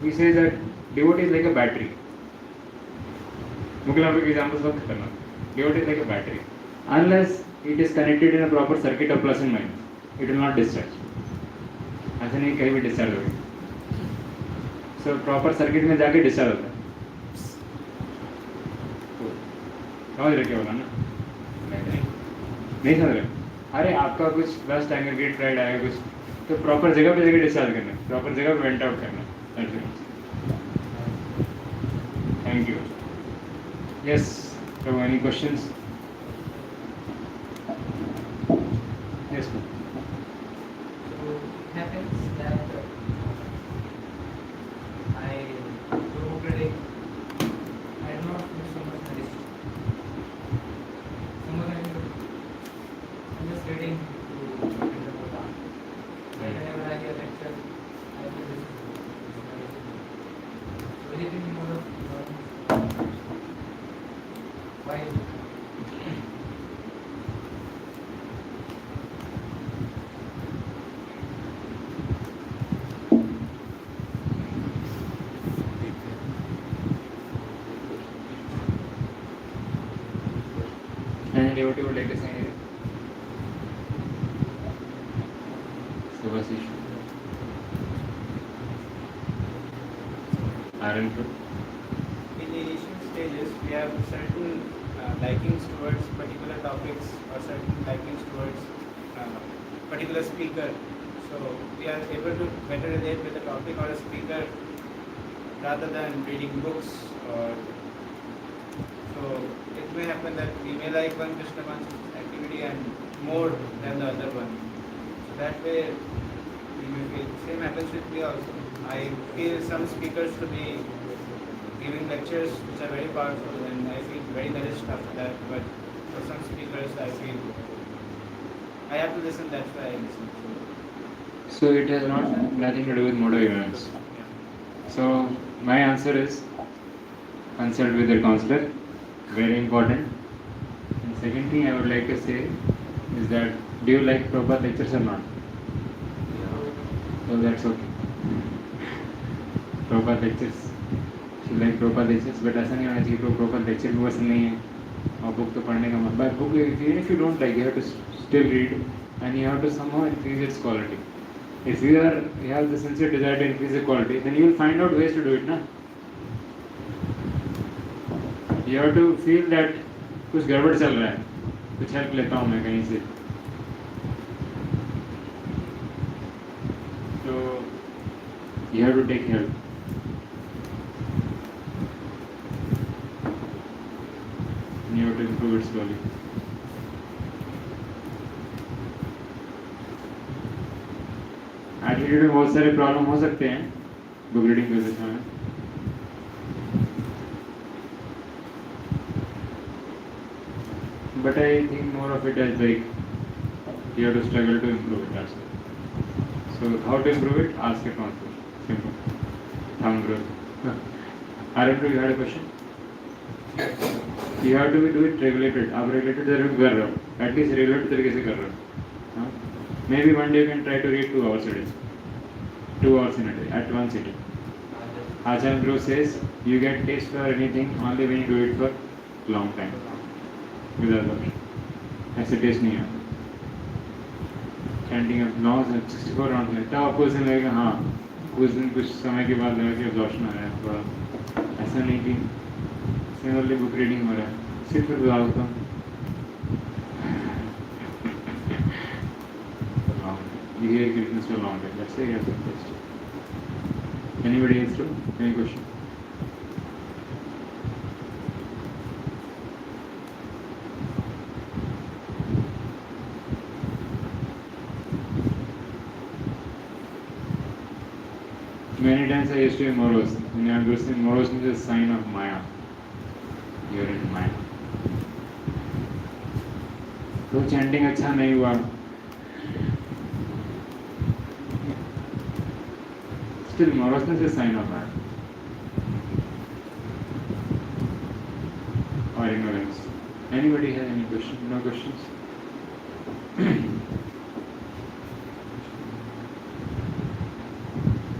We say that devotee is like a battery. Mukul Ampik examples बहुत खतरनाक. Devotee is like a battery. Unless it is connected in a proper circuit of plus and minus, it will not discharge. ऐसा नहीं कहीं भी discharge होगी. So proper circuit में जाके discharge होता है. समझ रहे क्या बोला ना? नहीं समझ रहे? अरे आपका कुछ बस टैंकर गेट राइड आया कुछ, तो प्रॉपर जगह पे जाके डिस्चार्ज करना है, प्रॉपर जगह पे वेंट आउट करना है. Thank you. Yes, so any questions? Yes, ma'am. So it happens that I do predict I do not feel so much medicine. Sometimes I'm just reading to get the quota. Whenever I hear lecture, I feel this is medicine. So anything in order to why is it? Any devotee would like to say anything? Subhasish. Iron Fruit. In the initial stages, we have certain likings towards particular topics or certain likings towards particular speaker. So we are able to better relate with the topic or a speaker rather than reading books. Or so it may happen that we may like one Krishna consciousness activity and more than the other one. So that way we may feel. Same happens with me also. I feel some speakers to be giving lectures which are very powerful and I feel very nourished after that, but for some speakers I feel I have to listen, that's why I listen. So it has nothing to do with mode of ignorance. So my answer is consult with your counselor, very important. And second thing I would like to say is that do you like Prabhupada lectures or not? So that's okay. Prabhupada lectures. You like Prabhupada lectures, but ऐसा नहीं होना चाहिए कि Prabhupada lecture भी पसंद नहीं है और book तो पढ़ने का मन. But book even if you don't like, you have to still read and you have to somehow increase its quality. If you have the sincere desire to increase the quality, then you will find out ways to do it, na? You have to feel that कुछ गड़बड़ चल रहा है, कुछ help लेता हूँ मैं कहीं से. So you have to take help. And you have to improve it slowly. Attitude में बहुत सारे प्रॉब्लम हो सकते हैं बुक रीडिंग करते समय. But I think more of it as like you have to struggle to improve it as well. So how to improve it? Ask your counselor. Simple. Thumb growth. RM2, you had a question? You have to do it regulated. आप regulated जरूर कर रहे हो. At least regulated तरीके से कर रहे हो. Maybe one day you can try to read 2 hours a day. 2 hours in a day at one sitting. Ajahn Guru says you get taste for anything only when you do it for long time. Without that, ऐसे test नहीं आता. Chanting अब 64 round में तब आपको उसे लगेगा हाँ कुछ दिन कुछ समय के बाद लगा कि एब्जॉर्प्शन आ रहा है थोड़ा. ऐसा नहीं कि सिमिलरली बुक रीडिंग हो रहा है सिर्फ बुला होता हूँ. You hear Kirtans for long time. That's why you have to test. Anybody else too? Any question? Many times I used to be morose. When I was saying morose is a sign of Maya. You are in Maya. तो chanting अच्छा नहीं हुआ, still moroseness is sign of that or ignorance. Anybody has any question? No questions?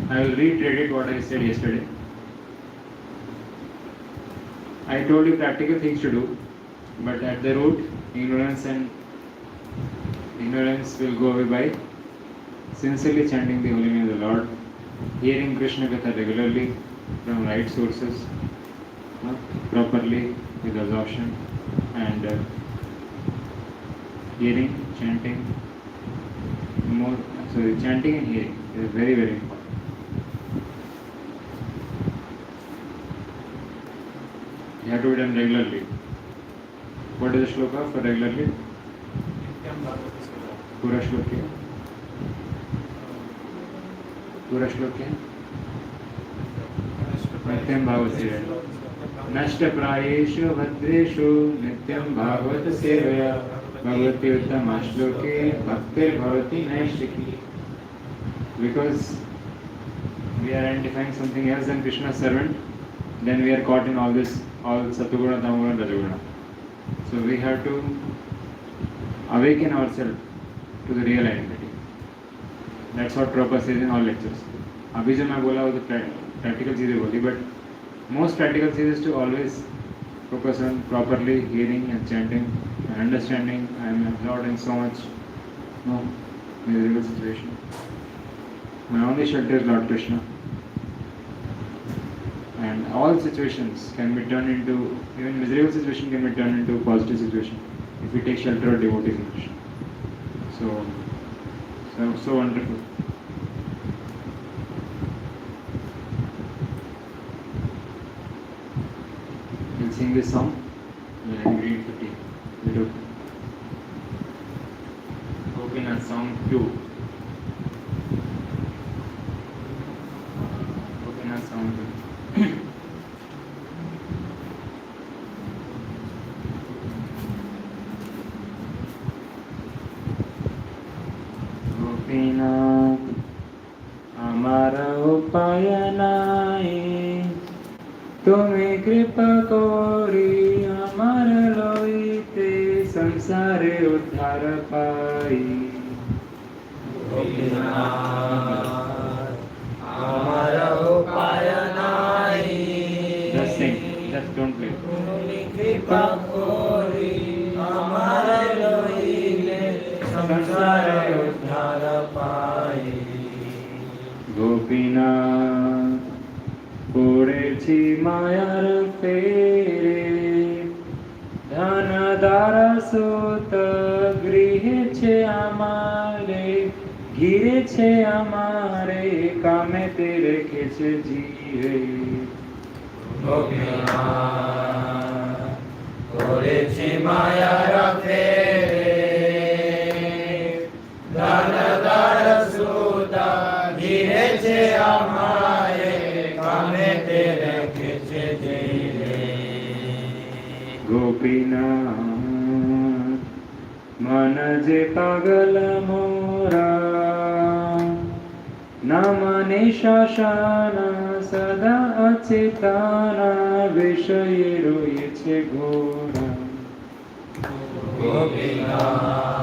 I will reiterate what I said yesterday. I told you practical things to do, but at the root, ignorance will go away by sincerely chanting the holy name of the Lord, hearing Krishna Katha regularly from right sources, properly with absorption, and hearing, chanting, chanting and hearing is very, very important. You have to be done regularly. What is the shloka for regularly? पूरा श्लोक क्या? पूरा श्लोक क्या? नित्यं भागवत नष्ट प्रायेषु भद्रेषु नित्यं भागवत सेवया भगवती उत्तम श्लोके भक्तिर्भवति नैष्ठिकी. Because we are identifying something else than Krishna's servant, then we are caught in all this, all Satuguna, Tamaguna, Rajaguna. So we have to awaken ourselves to the real identity. That's what Prabhupada says in all lectures. अभी जो मैं बोला वो तो practical चीज़ें बोली, but most practical cheese is to always focus on properly hearing and chanting and understanding. I am absorbed in so much miserable situation. My only shelter is Lord Krishna. And all situations can be turned into, even miserable situation can be turned into a positive situation if we take shelter of devotees in Krishna. So wonderful. We'll sing this song. We'll read 50. We'll do Gopinath song 2. Gopinath song 2. Gopinath हमारा उपाय নাই, তুমি কৃপা করি আমার লইতে সংসারে উদ্ধার পাই। আমার উপায় নাই, Just sing, just don't play. তুমি কৃপা করি আমার লইলে সংসারে উদ্ধার পাই। গোপীনাথ পড়েছি মায়ার ফেরে, ধন দ্বারা সুত গৃহেছে আমারে, ঘিরেছে আমারে কামেতে রেখেছে জিরে। গোপীনাথ করেছি মায়ার ফেরে, ধন দ্বার সুতা ঘিরেছে আমারে কামেতে রেখেছে জিরে। গোপীনাথ মন যে পাগল মোরা, না মানে শ্মশানা সদা আছে তারা, বিষয়ে রয়েছে ঘোরা। গোপীনাথ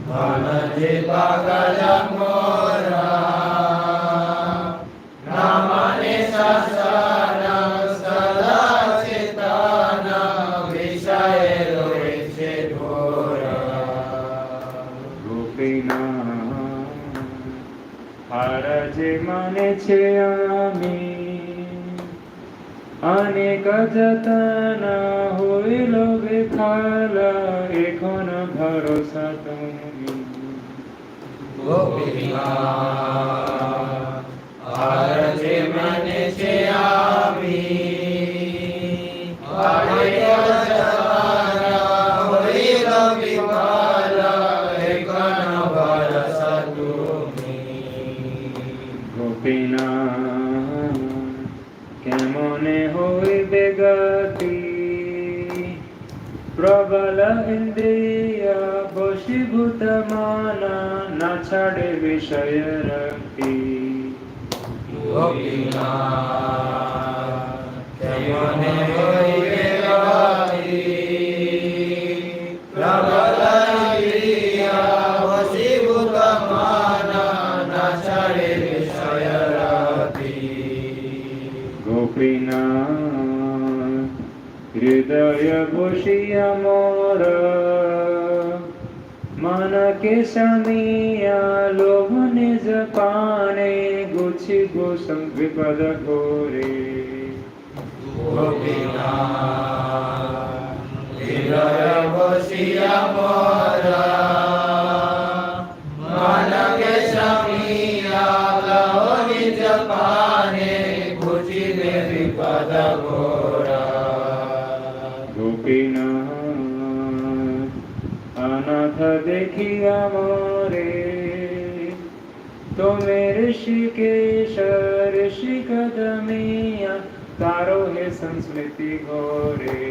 মন যে পাগল মোরা, না মানে শ্মশানা সদা চেতনা, বিষয়ে রয়েছে ঘোরা। গোপীনাথ আর যে মানেছে আমি, অনেক যতন হইল বেখালা, এখন ভরসা তুমি। গোপীনাথ আর যে মানেছে আমি, অনেক যতন হইল বিফলা, এখন ভরসা তুমি। গোপীনাথ কেমনে হইবে গতি, প্রবল ইন্দ্রিয় বশীভূত মন না ছাড়ে বিষয় রক্তি গোপীনাথ কেমনে হইবে গতি প্রবল ইন্দ্রিয়া বশীভূত মন না ছাড়ে বিষয় রতি গোপীনাথ হৃদয় বসিয়া মোর मन के समिया लोभ निज पाने गुछि गुसम विपद घोरे গোপীনাথ হৃদয় বসিয়া মোর মনকে সমিয়া লহ নিজ পানে ঘুচিবে বিপদ ঘোরা गोपीनाथ अनाथ देखिया मोरे तुम्हें ऋषिकेश ऋषि कदमिया तारो है संस्मृति घोरे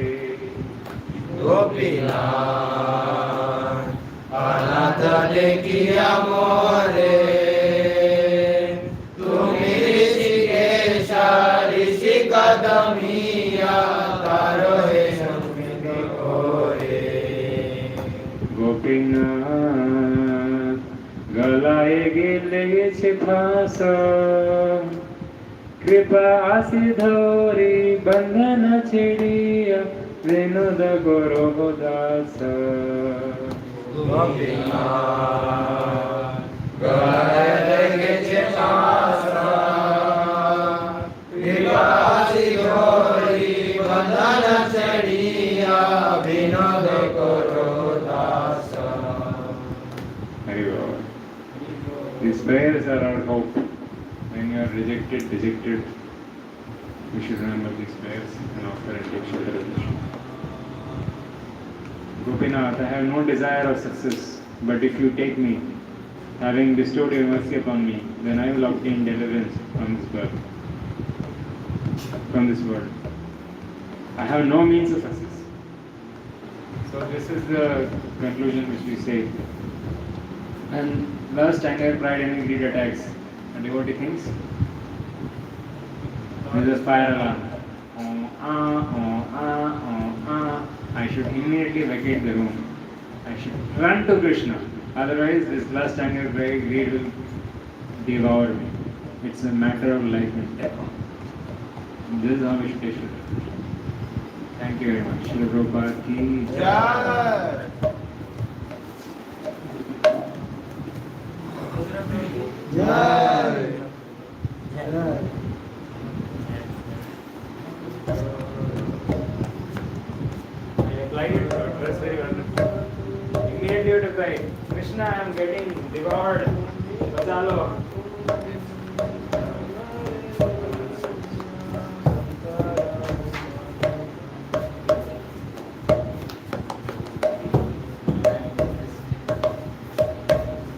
গোপীনাথ অনাথ দেখিয়া মোরে তুমি ঋষিকেশ ঋষি কদমিয়া তারো হে সংস্কৃত ঘোরে गोपीनाथ गलाए गिले फास कृपा आसि धोरी बंधन छिड़िया विनोद गुरु दास গোপীনাথ গলায় লেগেছে ফাঁস বিবাসী ধরি বন্ধন ছাড়িয়া বিনোদ করো Das Very well. These prayers are our hope. When you are dejected, we should remember these prayers and offer and take shelter of the Lord. Gopinath, I have no desire of success, but if you take me, having bestowed your mercy upon me, then I will obtain deliverance from this birth, from this world. I have no means of success. So this is the conclusion which we say. And lust, anger, pride, and greed attacks. A devotee thinks there's a fire alarm. I should immediately vacate the room. I should run to Krishna. Otherwise, this lust, anger, pride, greed will devour me. It's a matter of life and death. This is how we should take it. Thank you very much. Srila Prabhupada ki jai. Joy Joy I applied it, so it was very wonderful. Immediately you have to cry, Krishna, I am getting devoured. Bachalo.